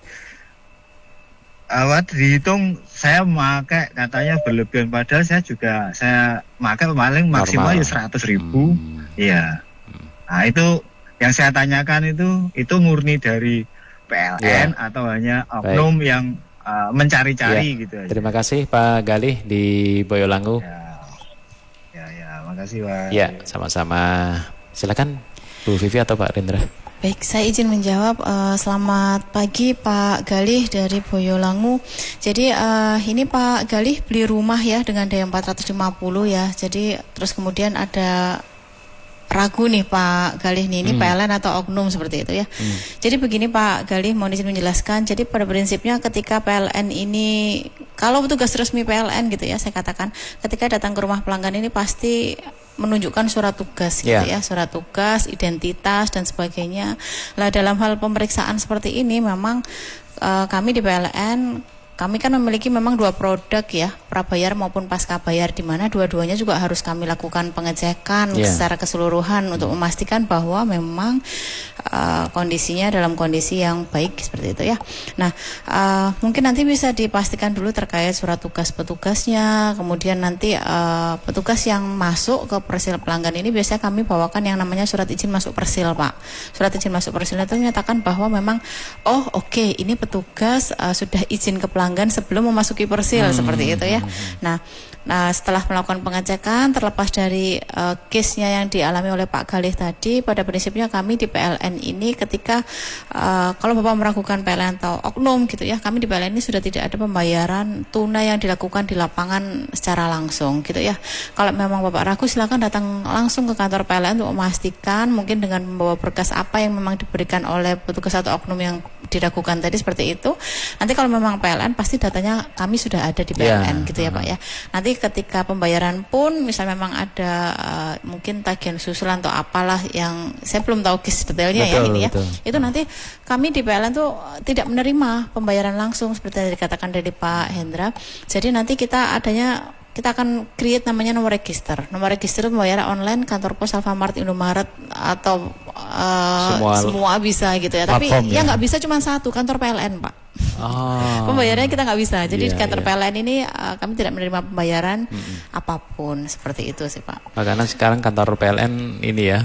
dihitung saya pakai katanya berlebihan, padahal saya pakai paling maksimal ya 100.000. Iya. Nah itu yang saya tanyakan itu murni dari PLN atau hanya oknum yang mencari-cari gitu aja. Terima kasih Pak Galih di Boyolangu. Ya, makasih Pak. Ya, sama-sama. Silakan Bu Vivi atau Pak Rendra. Baik, saya izin menjawab. Selamat pagi Pak Galih dari Boyolangu. Jadi ini Pak Galih beli rumah ya dengan daya 450 ya. Jadi terus kemudian ada ragu nih Pak Galih nih, ini PLN atau oknum seperti itu ya. Jadi begini Pak Galih, mohon izin menjelaskan. Jadi pada prinsipnya ketika PLN ini, kalau petugas resmi PLN gitu ya, saya katakan ketika datang ke rumah pelanggan ini pasti menunjukkan surat tugas gitu ya, surat tugas, identitas dan sebagainya. Lah dalam hal pemeriksaan seperti ini memang kami di PLN kami kan memiliki memang 2 produk ya, prabayar maupun pasca bayar, di mana dua-duanya juga harus kami lakukan pengecekan secara keseluruhan untuk memastikan bahwa memang kondisinya dalam kondisi yang baik seperti itu ya. Nah, mungkin nanti bisa dipastikan dulu terkait surat tugas petugasnya, kemudian nanti petugas yang masuk ke persil pelanggan ini biasanya kami bawakan yang namanya surat izin masuk persil Pak. Surat izin masuk persil itu menyatakan bahwa memang oke, ini petugas sudah izin ke pelanggan pelanggan sebelum memasuki persil seperti itu ya. Nah, setelah melakukan pengecekan, terlepas dari case-nya yang dialami oleh Pak Galih tadi, pada prinsipnya kami di PLN ini ketika kalau Bapak meragukan PLN atau oknum gitu ya, kami di PLN ini sudah tidak ada pembayaran tunai yang dilakukan di lapangan secara langsung gitu ya. Kalau memang Bapak ragu, silakan datang langsung ke kantor PLN untuk memastikan, mungkin dengan membawa berkas apa yang memang diberikan oleh petugas atau oknum yang diragukan tadi seperti itu. Nanti kalau memang PLN, pasti datanya kami sudah ada di PLN gitu ya Pak ya. Nanti ketika pembayaran pun misal memang ada mungkin tagihan susulan atau apalah yang saya belum tahu case detailnya ya ini ya. Itu nanti kami di PLN tuh tidak menerima pembayaran langsung seperti yang dikatakan dari Pak Hendra. Jadi nanti kita akan create namanya nomor register. Nomor register pembayaran online kantor pos, Alfamart, Indomaret atau semua bisa gitu ya. Tapi yang nggak bisa cuma satu, kantor PLN Pak. Pembayarannya kita nggak bisa. Jadi di kantor PLN ini kami tidak menerima pembayaran apapun seperti itu sih Pak. Karena sekarang kantor PLN ini ya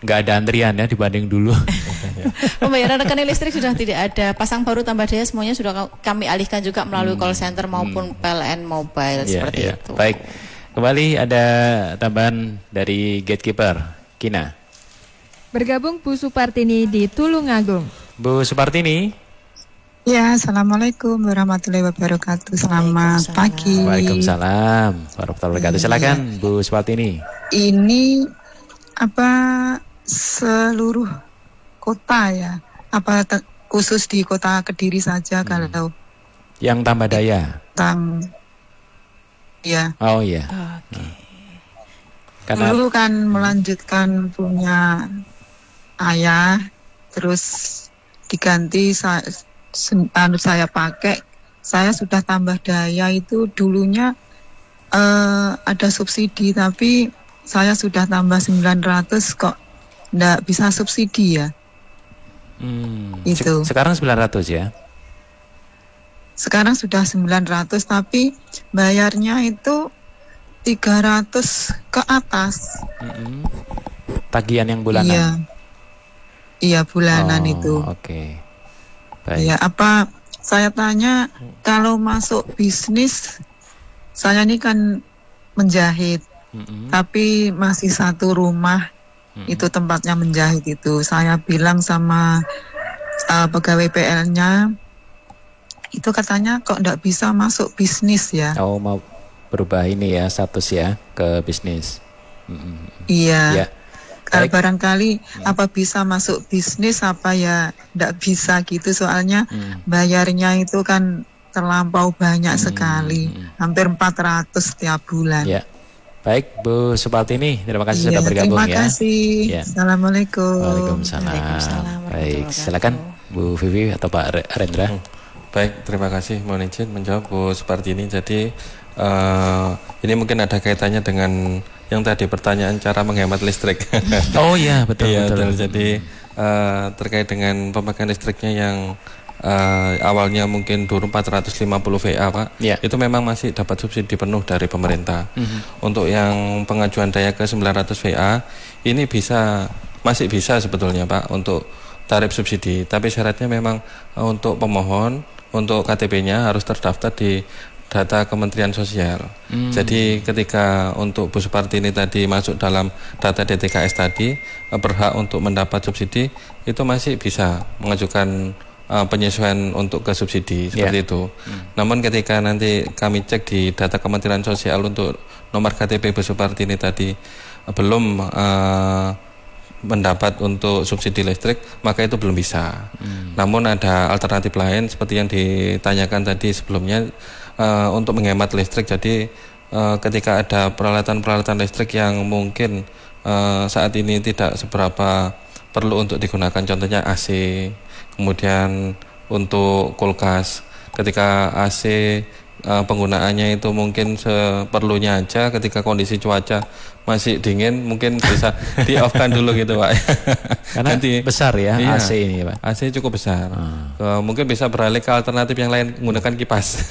nggak ada antrian ya dibanding dulu. Pembayaran rekening listrik sudah tidak ada. Pasang baru tambah daya semuanya sudah kami alihkan juga melalui call center maupun PLN mobile seperti itu. Baik, kembali ada tambahan dari gatekeeper Kina. Bergabung Bu Supartini di Tulungagung. Bu Supartini. Ya, Assalamualaikum warahmatullahi wabarakatuh. Selamat pagi. Waalaikumsalam warahmatullahi wabarakatuh. Silakan Bu Supartini. Ini apa seluruh kota ya? Apa khusus di kota Kediri saja kalau yang tambah daya? Ya. Oh iya. Karena dulu kan melanjutkan punya ayah, terus diganti saya pakai, saya sudah tambah daya itu dulunya ada subsidi, tapi saya sudah tambah 900 kok enggak bisa subsidi ya. Itu. Sekarang 900 ya? Sekarang sudah 900 tapi bayarnya itu 300 ke atas. Tagihan yang bulanan? Iya bulanan itu. Oke. Baik. Ya, apa saya tanya kalau masuk bisnis, saya ini kan menjahit, tapi masih satu rumah itu tempatnya menjahit itu. Saya bilang sama pegawai PL-nya, itu katanya kok enggak bisa masuk bisnis ya. Oh, mau berubah ini ya status ya ke bisnis. Iya. Kalau barangkali apa bisa masuk bisnis apa ya enggak bisa gitu, soalnya bayarnya itu kan terlampau banyak sekali, hampir 400 setiap bulan. Ya. Baik Bu Supartini, terima kasih sudah bergabung ya. Terima kasih. Assalamualaikum. Waalaikumsalam. Baik, silakan Bu Vivi atau Pak Rendra. Baik, terima kasih. Mohon izin menjawab Bu Supartini. Jadi ini mungkin ada kaitannya dengan yang tadi pertanyaan cara menghemat listrik. Oh iya, betul. Jadi terkait dengan pemakaian listriknya yang awalnya mungkin dulu 450 VA Pak, itu memang masih dapat subsidi penuh dari pemerintah. Untuk yang pengajuan daya ke 900 VA ini masih bisa sebetulnya Pak untuk tarif subsidi, tapi syaratnya memang untuk pemohon untuk KTP-nya harus terdaftar di data Kementerian Sosial. Jadi ketika untuk Bu Supartini tadi masuk dalam data DTKS tadi berhak untuk mendapat subsidi, itu masih bisa mengajukan penyesuaian untuk ke subsidi seperti itu. Namun ketika nanti kami cek di data Kementerian Sosial untuk nomor KTP Bu Supartini tadi belum mendapat untuk subsidi listrik, maka itu belum bisa. Namun ada alternatif lain seperti yang ditanyakan tadi sebelumnya untuk menghemat listrik. Jadi ketika ada peralatan-peralatan listrik yang mungkin saat ini tidak seberapa perlu untuk digunakan, contohnya AC, kemudian untuk kulkas. Ketika AC penggunaannya itu mungkin seperlunya aja, ketika kondisi cuaca masih dingin mungkin bisa di off kan dulu gitu Pak. Karena Nanti, besar ya iya, AC ini Pak. AC cukup besar. Mungkin bisa beralih ke alternatif yang lain menggunakan kipas.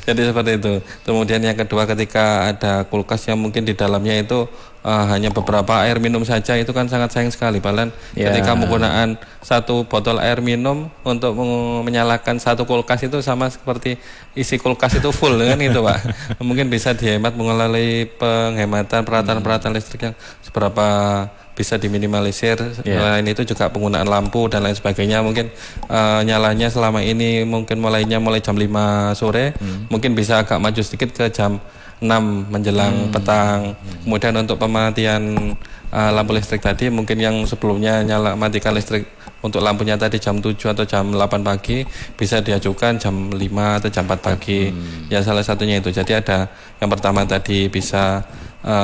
Jadi seperti itu. Kemudian yang kedua, ketika ada kulkas yang mungkin di dalamnya itu hanya beberapa air minum saja, itu kan sangat sayang sekali. Bahkan ketika menggunakan satu botol air minum untuk menyalakan satu kulkas itu sama seperti isi kulkas itu full kan gitu Pak. Mungkin bisa dihemat melalui penghematan peralatan listrik yang seberapa bisa diminimalisir. Selain itu juga penggunaan lampu dan lain sebagainya, mungkin nyalanya selama ini mungkin mulai jam 5 sore, mungkin bisa agak maju sedikit ke jam 6 menjelang petang. Kemudian untuk pematian lampu listrik tadi, mungkin yang sebelumnya matikan listrik untuk lampunya tadi jam 7 atau jam 8 pagi, bisa diajukan jam 5 atau jam 4 pagi. Ya salah satunya itu. Jadi ada yang pertama tadi bisa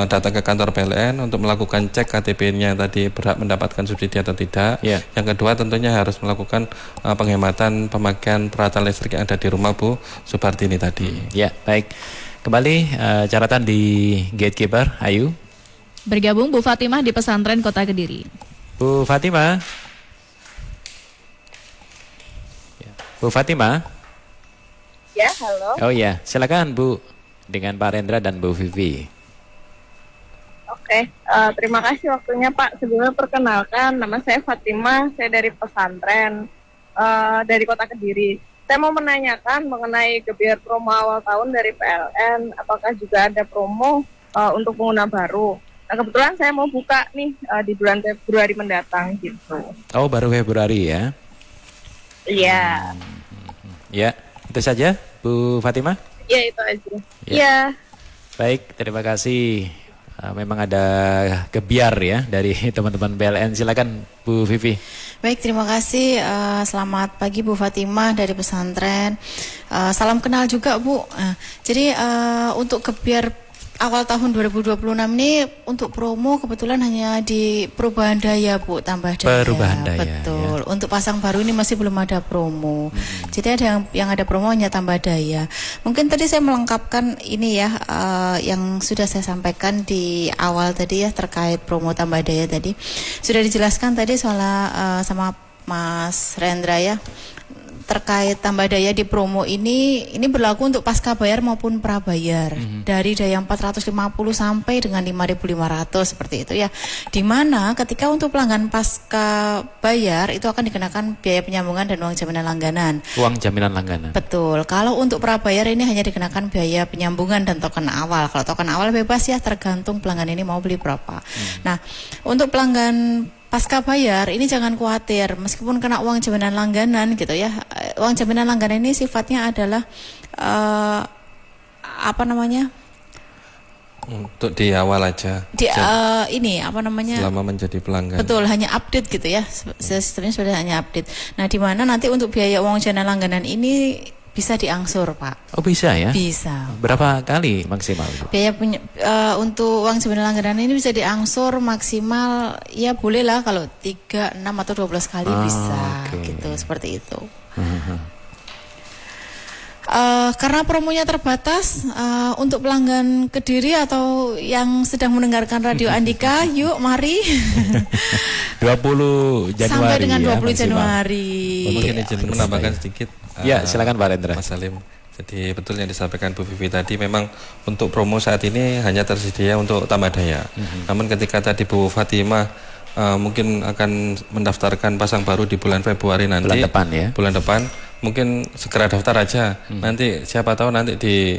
datang ke kantor PLN untuk melakukan cek KTP-nya tadi berhak mendapatkan subsidi atau tidak. Yang kedua tentunya harus melakukan penghematan pemakaian peralatan listrik yang ada di rumah Bu Supartini tadi. Ya, baik. Kembali catatan di Gatekeeper, Ayu. Bergabung Bu Fatimah di Pesantren Kota Kediri. Bu Fatimah. Bu Fatimah. Ya, halo. Oh ya, silakan Bu dengan Pak Rendra dan Bu Vivi. Oke, terima kasih waktunya Pak. Sebelumnya perkenalkan, nama saya Fatimah, saya dari pesantren dari Kota Kediri. Saya mau menanyakan mengenai gebyar promo awal tahun dari PLN, apakah juga ada promo untuk pengguna baru? Nah, kebetulan saya mau buka nih di bulan Februari mendatang gitu. Oh, baru Februari ya? Iya. Ya, itu saja Bu Fatimah? Iya, itu aja. Iya. Baik, terima kasih. Memang ada gebyar ya dari teman-teman PLN. Silakan Bu Vivi. Baik, terima kasih. Selamat pagi Bu Fatimah dari pesantren. Salam kenal juga Bu. Jadi untuk gebyar awal tahun 2026 ini untuk promo kebetulan hanya di perubahan daya Bu, tambah daya. Perubahan daya. Betul. Ya. Untuk pasang baru ini masih belum ada promo. Jadi ada yang ada promo hanya tambah daya. Mungkin tadi saya melengkapkan ini ya yang sudah saya sampaikan di awal tadi ya terkait promo tambah daya tadi. Sudah dijelaskan tadi soal sama Mas Rendra ya. Terkait tambah daya di promo ini berlaku untuk pasca bayar maupun prabayar dari daya 450 sampai dengan 5.500 seperti itu ya. Di mana ketika untuk pelanggan pasca bayar itu akan dikenakan biaya penyambungan dan uang jaminan langganan. Uang jaminan langganan. Betul. Kalau untuk prabayar ini hanya dikenakan biaya penyambungan dan token awal. Kalau token awal bebas ya, tergantung pelanggan ini mau beli berapa. Nah, untuk pelanggan pasca bayar ini jangan khawatir meskipun kena uang jaminan langganan gitu ya. Uang jaminan langganan ini sifatnya adalah untuk di awal aja. Selama menjadi pelanggan. Betul, hanya update gitu ya. Sistemnya sudah hanya update. Nah, di mana nanti untuk biaya uang jaminan langganan ini bisa diangsur Pak. Oh bisa ya? Bisa. Berapa kali maksimal? Biaya untuk uang jaminan langganan ini bisa diangsur maksimal ya boleh lah kalau 3, 6 atau 12 kali bisa gitu, seperti itu. Karena promonya terbatas untuk pelanggan Kediri atau yang sedang mendengarkan Radio Andika, yuk mari 20 Januari sampai dengan 20 ya, Januari. Mungkin izin menambahkan sedikit. Ya, silakan Pak Rendra. Mas Salim. Jadi betul yang disampaikan Bu Vivi tadi, memang untuk promo saat ini hanya tersedia untuk tambah daya. Namun ketika tadi Bu Fatimah mungkin akan mendaftarkan pasang baru di bulan Februari nanti. Bulan depan ya. Bulan depan mungkin segera daftar aja. Nanti siapa tahu nanti di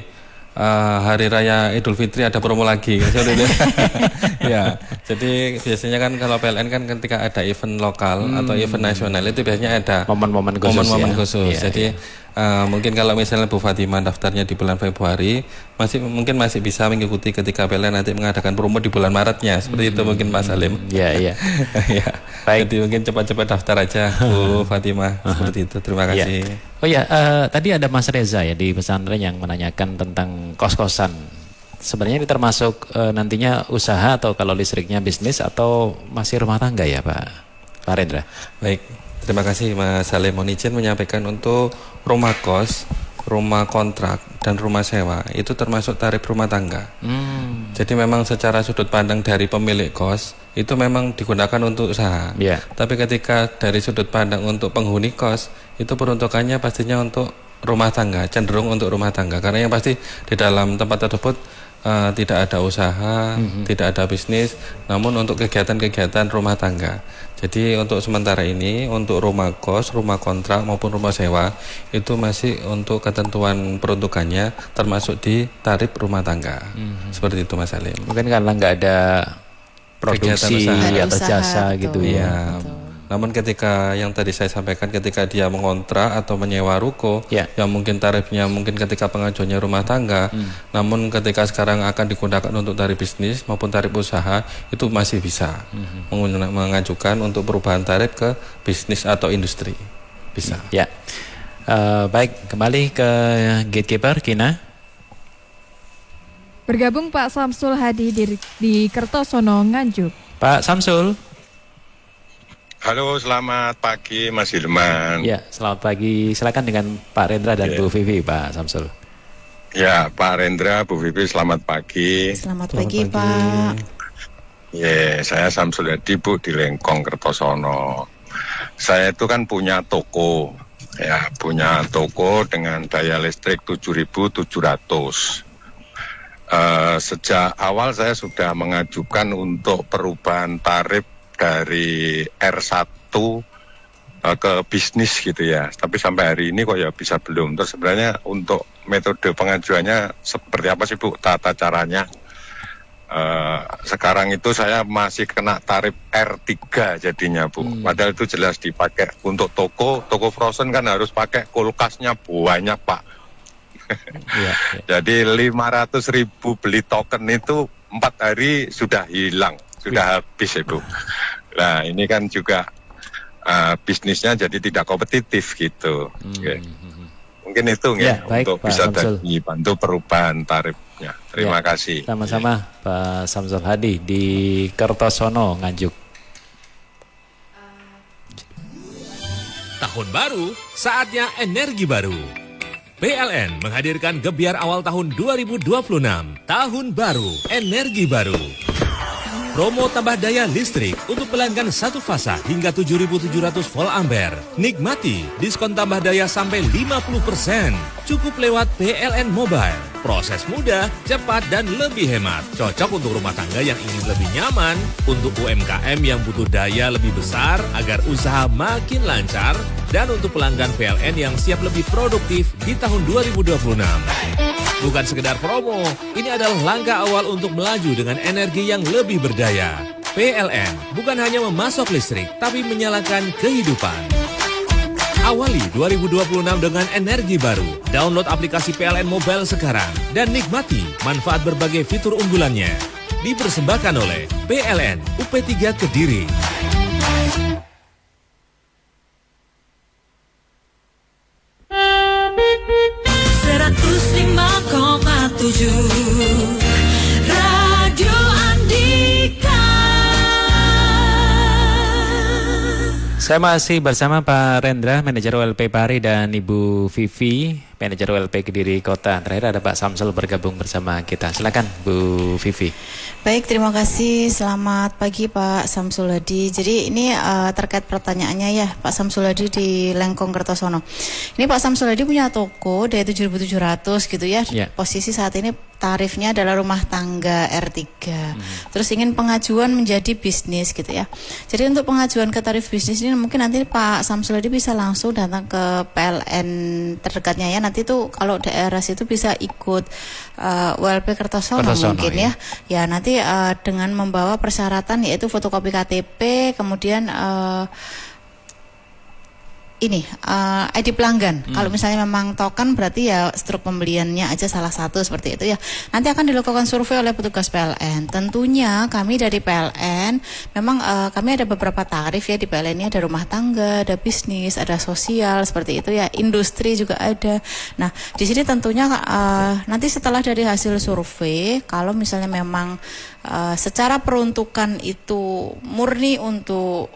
Hari Raya Idul Fitri ada promo lagi. Ya, jadi biasanya kan kalau PLN kan ketika ada event lokal atau event nasional itu biasanya ada momen-momen khusus. Jadi mungkin kalau misalnya Bu Fatimah daftarnya di bulan Februari, mungkin masih bisa mengikuti ketika PLN nanti mengadakan promo di bulan Maretnya. Seperti itu mungkin Mas Salim. Iya. Ya. Baik. Jadi mungkin cepat-cepat daftar aja Bu Fatimah. Seperti itu. Terima kasih. Ya. Oh ya, tadi ada Mas Reza ya di pesantren yang menanyakan tentang kos-kosan. Sebenarnya ini termasuk nantinya usaha atau kalau listriknya bisnis atau masih rumah tangga ya Pak Rendra? Baik. Terima kasih Mas Salim. Mohon izin menyampaikan untuk rumah kos rumah kontrak dan rumah sewa itu termasuk tarif rumah tangga. Jadi memang secara sudut pandang dari pemilik kos itu memang digunakan untuk usaha. Tapi ketika dari sudut pandang untuk penghuni kos itu peruntukannya pastinya untuk rumah tangga, cenderung untuk rumah tangga, karena yang pasti di dalam tempat tersebut tidak ada usaha, tidak ada bisnis, namun untuk kegiatan-kegiatan rumah tangga. Jadi untuk sementara ini untuk rumah kos, rumah kontrak maupun rumah sewa itu masih untuk ketentuan peruntukannya termasuk di tarif rumah tangga. Seperti itu Mas Salim. Mungkin karena nggak ada produksi atau jasa gitu ya. Namun ketika yang tadi saya sampaikan, ketika dia mengontrak atau menyewa ruko, yang mungkin tarifnya mungkin ketika pengajuannya rumah tangga, namun ketika sekarang akan digunakan untuk tarif bisnis maupun tarif usaha, itu masih bisa mengajukan untuk perubahan tarif ke bisnis atau industri. Bisa. Ya. Baik, kembali ke Gatekeeper, Kina. Bergabung Pak Samsul Hadi di Kertosono, Nganjuk. Pak Samsul. Halo, selamat pagi Mas Hilman. Ya, selamat pagi. Silakan dengan Pak Rendra dan Bu Vivi, Pak Samsul. Ya, Pak Rendra, Bu Vivi, selamat pagi. Selamat pagi, Pak. Ya, saya Samsul Hadi, Bu, di Lengkong Kertosono. Saya itu kan punya toko, dengan daya listrik 7.700. Sejak awal saya sudah mengajukan untuk perubahan tarif dari R1 ke bisnis gitu ya. Tapi sampai hari ini kok ya bisa belum. Terus sebenarnya untuk metode pengajuannya seperti apa sih Bu, tata caranya? Sekarang itu saya masih kena tarif R3 jadinya Bu. Padahal itu jelas dipakai untuk toko frozen kan harus pakai kulkasnya banyak Pak. Jadi 500.000 beli token itu 4 hari sudah hilang. Sudah habis Ibu. Nah ini kan juga bisnisnya jadi tidak kompetitif gitu. Mungkin itu untuk Pak bisa Samsul. dibantu perubahan tarifnya. Terima kasih. Sama-sama Pak Samsul Hadi di Kertosono, Nganjuk. Tahun baru, saatnya energi baru. PLN menghadirkan gebiar awal tahun 2026. Tahun baru, energi baru. Promo tambah daya listrik untuk pelanggan satu fasa hingga 7.700 volt ampere. Nikmati diskon tambah daya sampai 50%. Cukup lewat PLN Mobile. Proses mudah, cepat, dan lebih hemat. Cocok untuk rumah tangga yang ingin lebih nyaman, untuk UMKM yang butuh daya lebih besar agar usaha makin lancar, dan untuk pelanggan PLN yang siap lebih produktif di tahun 2026. Bukan sekedar promo, ini adalah langkah awal untuk melaju dengan energi yang lebih berdaya. PLN bukan hanya memasok listrik, tapi menyalakan kehidupan. Awali 2026 dengan energi baru. Download aplikasi PLN Mobile sekarang dan nikmati manfaat berbagai fitur unggulannya. Dipersembahkan oleh PLN UP3 Kediri. Radio Andika. Saya masih bersama Pak Rendra, manajer OLP Pari, dan Ibu Vivi, manajer OLP Kediri Kota. Terakhir ada Pak Samsul bergabung bersama kita. Silakan Bu Vivi. Baik, terima kasih. Selamat pagi Pak Samsul Hadi. Jadi ini terkait pertanyaannya ya, Pak Samsul Hadi di Lengkong Kertosono. Ini Pak Samsul Hadi punya toko dari 7.700 gitu ya. Posisi saat ini tarifnya adalah rumah tangga R3. Terus ingin pengajuan menjadi bisnis gitu ya. Jadi untuk pengajuan ke tarif bisnis ini mungkin nanti Pak Samsul Hadi bisa langsung datang ke PLN terdekatnya ya. Nanti tuh kalau daerah situ bisa ikut WLP Kertosono mungkin ya. Ya nanti dengan membawa persyaratan yaitu fotokopi KTP, kemudian ID pelanggan. Kalau misalnya memang token berarti ya struk pembeliannya aja salah satu seperti itu ya. Nanti akan dilakukan survei oleh petugas PLN. Tentunya kami dari PLN memang kami ada beberapa tarif ya di PLN ini, ada rumah tangga, ada bisnis, ada sosial seperti itu ya. Industri juga ada. Nah, di sini tentunya nanti setelah dari hasil survei, kalau misalnya memang secara peruntukan itu murni untuk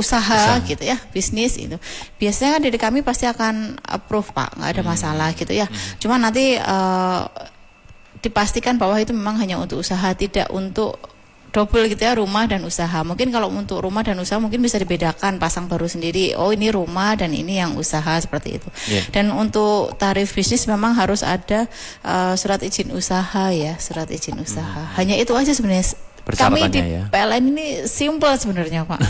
usaha gitu ya, bisnis itu. Biasanya kan dari kami pasti akan approve Pak, nggak ada masalah gitu ya. Cuma nanti dipastikan bahwa itu memang hanya untuk usaha, tidak untuk double gitu ya, rumah dan usaha. Mungkin kalau untuk rumah dan usaha mungkin bisa dibedakan, pasang baru sendiri, oh ini rumah dan ini yang usaha, seperti itu. Dan untuk tarif bisnis memang harus ada surat izin usaha ya, surat izin usaha. Hanya itu aja sebenarnya. Kami di PLN ini simple sebenarnya Pak.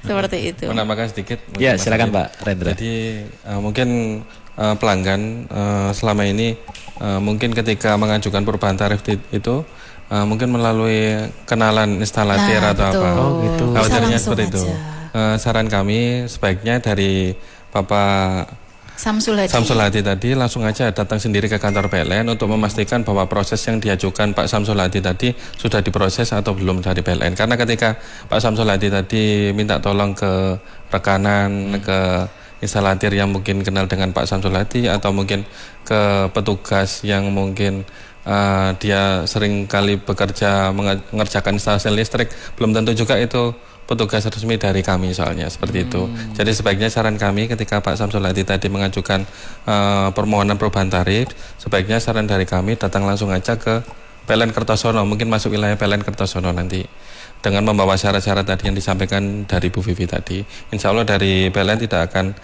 Seperti itu. Menambahkan sedikit. Ya silakan Pak Rendra. Jadi mungkin pelanggan selama ini mungkin ketika mengajukan perubahan tarif itu mungkin melalui kenalan instalatir atau betul. apa. Oh gitu. Khawatirnya seperti itu. Saran kami sebaiknya dari Bapak Samsul Hadi tadi langsung aja datang sendiri ke kantor PLN untuk memastikan bahwa proses yang diajukan Pak Samsul Hadi tadi sudah diproses atau belum dari PLN. Karena ketika Pak Samsul Hadi tadi minta tolong ke rekanan, ke instalatir yang mungkin kenal dengan Pak Samsul Hadi, atau mungkin ke petugas yang mungkin dia sering kali bekerja mengerjakan instalasi listrik, belum tentu juga itu petugas resmi dari kami soalnya, seperti itu. Jadi sebaiknya saran kami ketika Pak Samsul Hadi tadi mengajukan permohonan perubahan tarif, sebaiknya saran dari kami datang langsung aja ke PLN Kertosono, mungkin masuk wilayah PLN Kertosono nanti, dengan membawa syarat-syarat tadi yang disampaikan dari Bu Vivi tadi. Insya Allah dari PLN tidak akan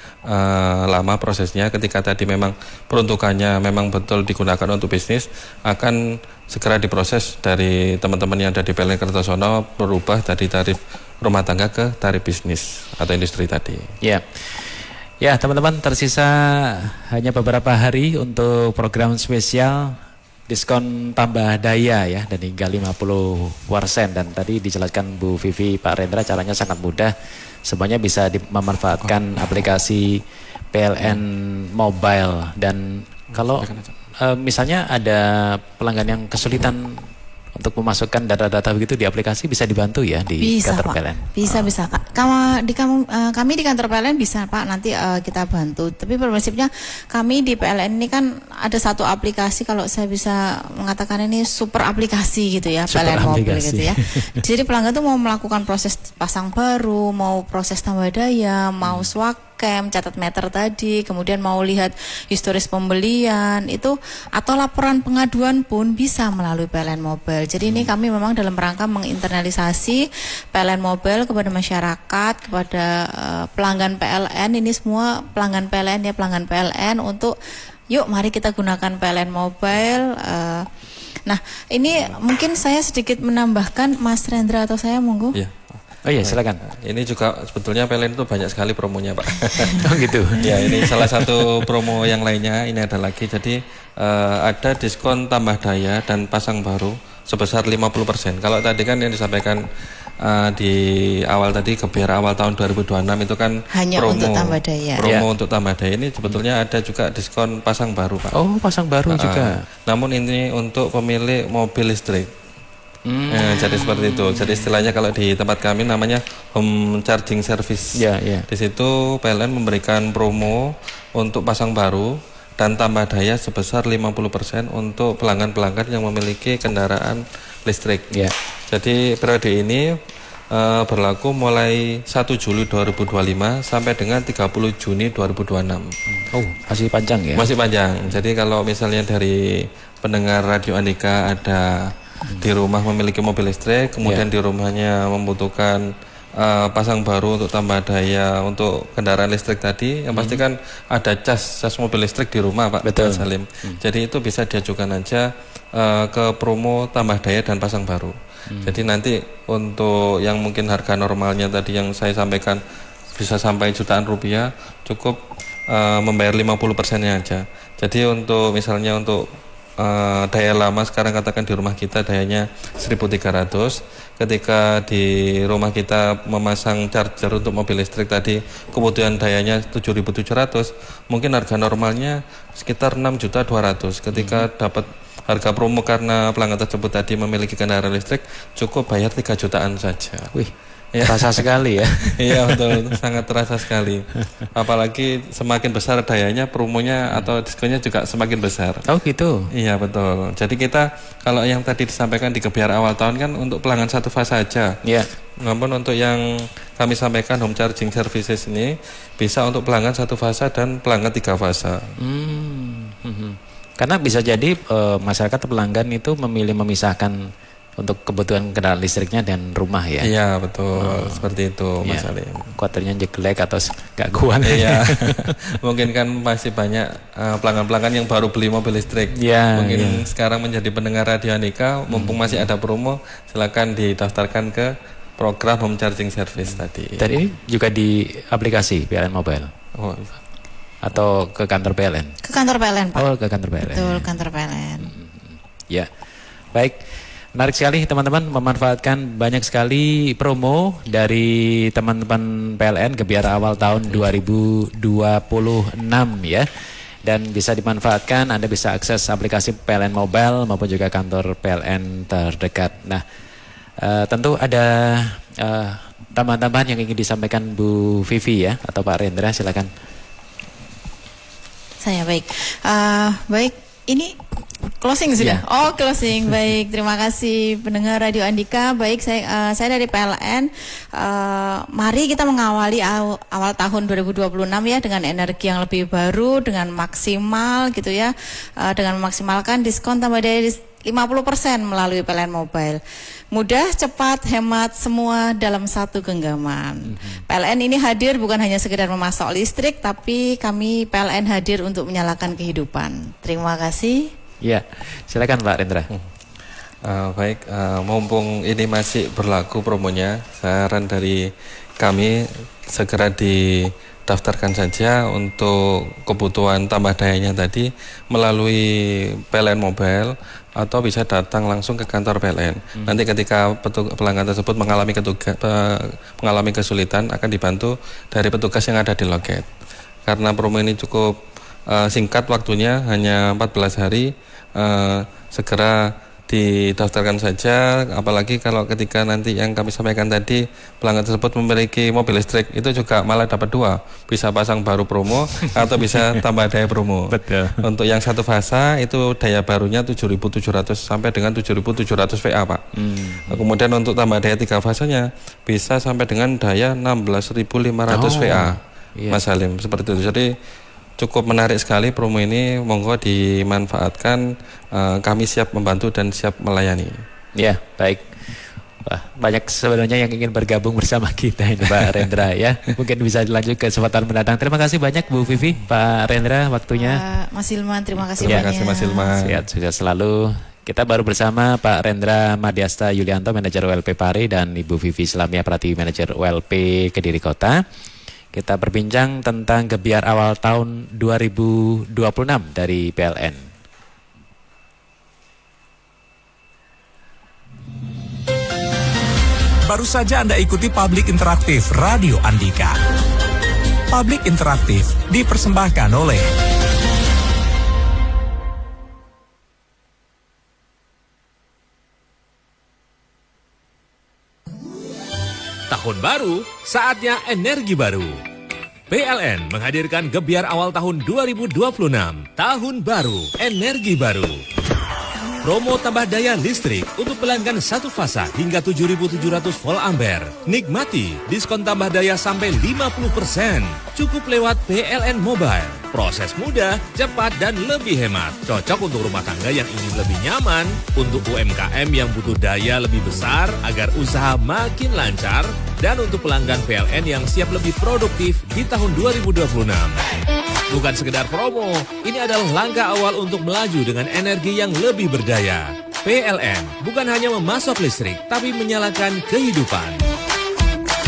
lama prosesnya. Ketika tadi memang peruntukannya memang betul digunakan untuk bisnis, akan segera diproses dari teman-teman yang ada di PLN Kertosono, berubah dari tarif rumah tangga ke tarif bisnis atau industri tadi. Ya, ya teman-teman, tersisa hanya beberapa hari untuk program spesial diskon tambah daya ya, dan hingga 50%. Dan tadi dijelaskan Bu Vivi, Pak Rendra, caranya sangat mudah. Semuanya bisa memanfaatkan aplikasi PLN Mobile. Dan kalau misalnya ada pelanggan yang kesulitan untuk memasukkan data-data begitu di aplikasi, bisa dibantu ya di kantor PLN? Bisa Kak. Kami di kantor PLN bisa Pak, nanti kita bantu. Tapi prinsipnya kami di PLN ini kan ada satu aplikasi, kalau saya bisa mengatakan ini super aplikasi gitu ya, super PLN aplikasi. Mobil gitu ya. Jadi pelanggan tuh mau melakukan proses pasang baru, mau proses tambah daya, mau swakcam, catat meter tadi, kemudian mau lihat historis pembelian itu, atau laporan pengaduan pun bisa melalui PLN Mobile. Jadi ini kami memang dalam rangka menginternalisasi PLN Mobile kepada masyarakat, kepada pelanggan PLN. Ini semua pelanggan PLN ya, pelanggan PLN, untuk yuk mari kita gunakan PLN Mobile. Nah ini mungkin saya sedikit menambahkan, Mas Rendra atau saya, monggo. Iya. Oh iya, silakan. Ini juga sebetulnya PLN itu banyak sekali promonya Pak. Oh gitu. Ya, ini salah satu promo yang lainnya. Ini ada lagi. Jadi ada diskon tambah daya dan pasang baru sebesar 50%. Kalau tadi kan yang disampaikan di awal tadi, kebiar awal tahun 2026 itu kan hanya promo untuk tambah daya. Promo untuk tambah daya. Ini sebetulnya ada juga diskon pasang baru Pak. Oh, pasang baru juga. Namun ini untuk pemilik mobil listrik. Jadi seperti itu. Jadi istilahnya kalau di tempat kami namanya home charging service. Di situ PLN memberikan promo untuk pasang baru dan tambah daya sebesar 50% untuk pelanggan-pelanggan yang memiliki kendaraan listrik. Jadi periode ini berlaku mulai 1 Juli 2025 sampai dengan 30 Juni 2026. Oh, masih panjang ya? Masih panjang. Jadi kalau misalnya dari pendengar Radio Andika ada di rumah memiliki mobil listrik, kemudian di rumahnya membutuhkan pasang baru untuk tambah daya untuk kendaraan listrik tadi, yang pasti kan ada cas mobil listrik di rumah Pak. Betul. Salim. Jadi itu bisa diajukan aja ke promo tambah daya dan pasang baru. Jadi nanti untuk yang mungkin harga normalnya tadi yang saya sampaikan bisa sampai jutaan rupiah, cukup membayar 50%-nya aja. Jadi untuk misalnya untuk daya lama sekarang katakan di rumah kita dayanya 1300, ketika di rumah kita memasang charger untuk mobil listrik tadi kebutuhan dayanya 7700, mungkin harga normalnya sekitar 6.200.000. Ketika dapat harga promo karena pelanggan tersebut tadi memiliki kendaraan listrik, cukup bayar 3 jutaan saja. Wih, terasa sekali ya. Iya betul, sangat terasa sekali. Apalagi semakin besar dayanya, promonya atau diskonnya juga semakin besar. Oh gitu. Iya betul. Jadi kita kalau yang tadi disampaikan di kebiar awal tahun kan untuk pelanggan satu fase saja. Iya. Namun untuk yang kami sampaikan home charging services ini bisa untuk pelanggan 1 fasa dan pelanggan 3 fasa. Karena bisa jadi masyarakat atau pelanggan itu memilih memisahkan untuk kebutuhan kendaraan listriknya dan rumah ya. Iya betul, seperti itu Mas Alim. Kuatirnya jelek atau gak kuat. Iya. Mungkin kan masih banyak pelanggan-pelanggan yang baru beli mobil listrik. Mungkin sekarang menjadi pendengar Radio Andika, mumpung masih ada promo, silakan didaftarkan ke program home charging service tadi. Dan ini juga di aplikasi PLN Mobile. Atau ke kantor PLN? Ke kantor PLN, Pak. Oh, ke kantor PLN. Betul, kantor PLN. Ya. Baik. Menarik sekali teman-teman, memanfaatkan banyak sekali promo dari teman-teman PLN Gebiar awal tahun 2026 ya. Dan bisa dimanfaatkan, Anda bisa akses aplikasi PLN Mobile maupun juga kantor PLN terdekat. Nah, tentu ada tambahan-tambahan yang ingin disampaikan Bu Vivi ya, atau Pak Rendra, silakan. Saya baik. Ini closing sudah. Oh, closing. Baik, terima kasih pendengar Radio Andika. Baik, saya dari PLN. Mari kita mengawali awal tahun 2026 ya dengan energi yang lebih baru, dengan maksimal gitu ya. Dengan memaksimalkan diskon tambah daya 50% melalui PLN Mobile. Mudah, cepat, hemat, semua dalam satu genggaman. PLN ini hadir bukan hanya sekedar memasok listrik, tapi kami PLN hadir untuk menyalakan kehidupan. Terima kasih. Ya, silakan Pak Rendra. Baik, mumpung ini masih berlaku promonya, saran dari kami segera didaftarkan saja untuk kebutuhan tambah dayanya tadi melalui PLN Mobile atau bisa datang langsung ke kantor PLN. Nanti ketika pelanggan tersebut mengalami kesulitan akan dibantu dari petugas yang ada di loket. Karena promo ini cukup singkat waktunya, hanya 14 hari, segera didaftarkan saja, apalagi kalau ketika nanti yang kami sampaikan tadi pelanggan tersebut memiliki mobil listrik, itu juga malah dapat 2, bisa pasang baru promo atau bisa tambah daya promo. Betul. Untuk yang 1 fasa itu daya barunya 7.700 sampai dengan 7.700 VA Pak. Kemudian untuk tambah daya 3 fasanya bisa sampai dengan daya 16.500 VA. Mas Halim, seperti itu. Jadi cukup menarik sekali promo ini, monggo dimanfaatkan, kami siap membantu dan siap melayani. Ya, baik. Wah, banyak sebenarnya yang ingin bergabung bersama kita ini Pak Rendra ya. Mungkin bisa dilanjut ke kesempatan mendatang. Terima kasih banyak Bu Vivi, Pak Rendra waktunya. Mas Hilman, terima kasih banyak. Terima kasih Mas Hilman. Sehat sukses selalu. Kita baru bersama Pak Rendra Madiasta Yulianto, Manajer ULP Pare, dan Ibu Vivi Islamia Pratiwi, Manajer ULP Kediri Kota. Kita berbincang tentang gebiar awal tahun 2026 dari PLN. Baru saja Anda ikuti Public Interaktif Radio Andika. Public Interaktif dipersembahkan oleh Tahun baru, saatnya energi baru. PLN menghadirkan gebiar awal tahun 2026. Tahun baru, energi baru. Promo tambah daya listrik untuk pelanggan 1 fasa hingga 7.700 volt ampere. Nikmati diskon tambah daya sampai 50%. Cukup lewat PLN Mobile. Proses mudah, cepat, dan lebih hemat. Cocok untuk rumah tangga yang ingin lebih nyaman, untuk UMKM yang butuh daya lebih besar agar usaha makin lancar, dan untuk pelanggan PLN yang siap lebih produktif di tahun 2026. Bukan sekedar promo, ini adalah langkah awal untuk melaju dengan energi yang lebih berdaya. PLN bukan hanya memasok listrik, tapi menyalakan kehidupan.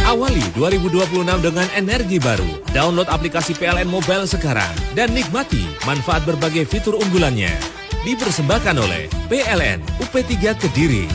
Awali 2026 dengan energi baru. Download aplikasi PLN Mobile sekarang dan nikmati manfaat berbagai fitur unggulannya. Dipersembahkan oleh PLN UP3 Kediri.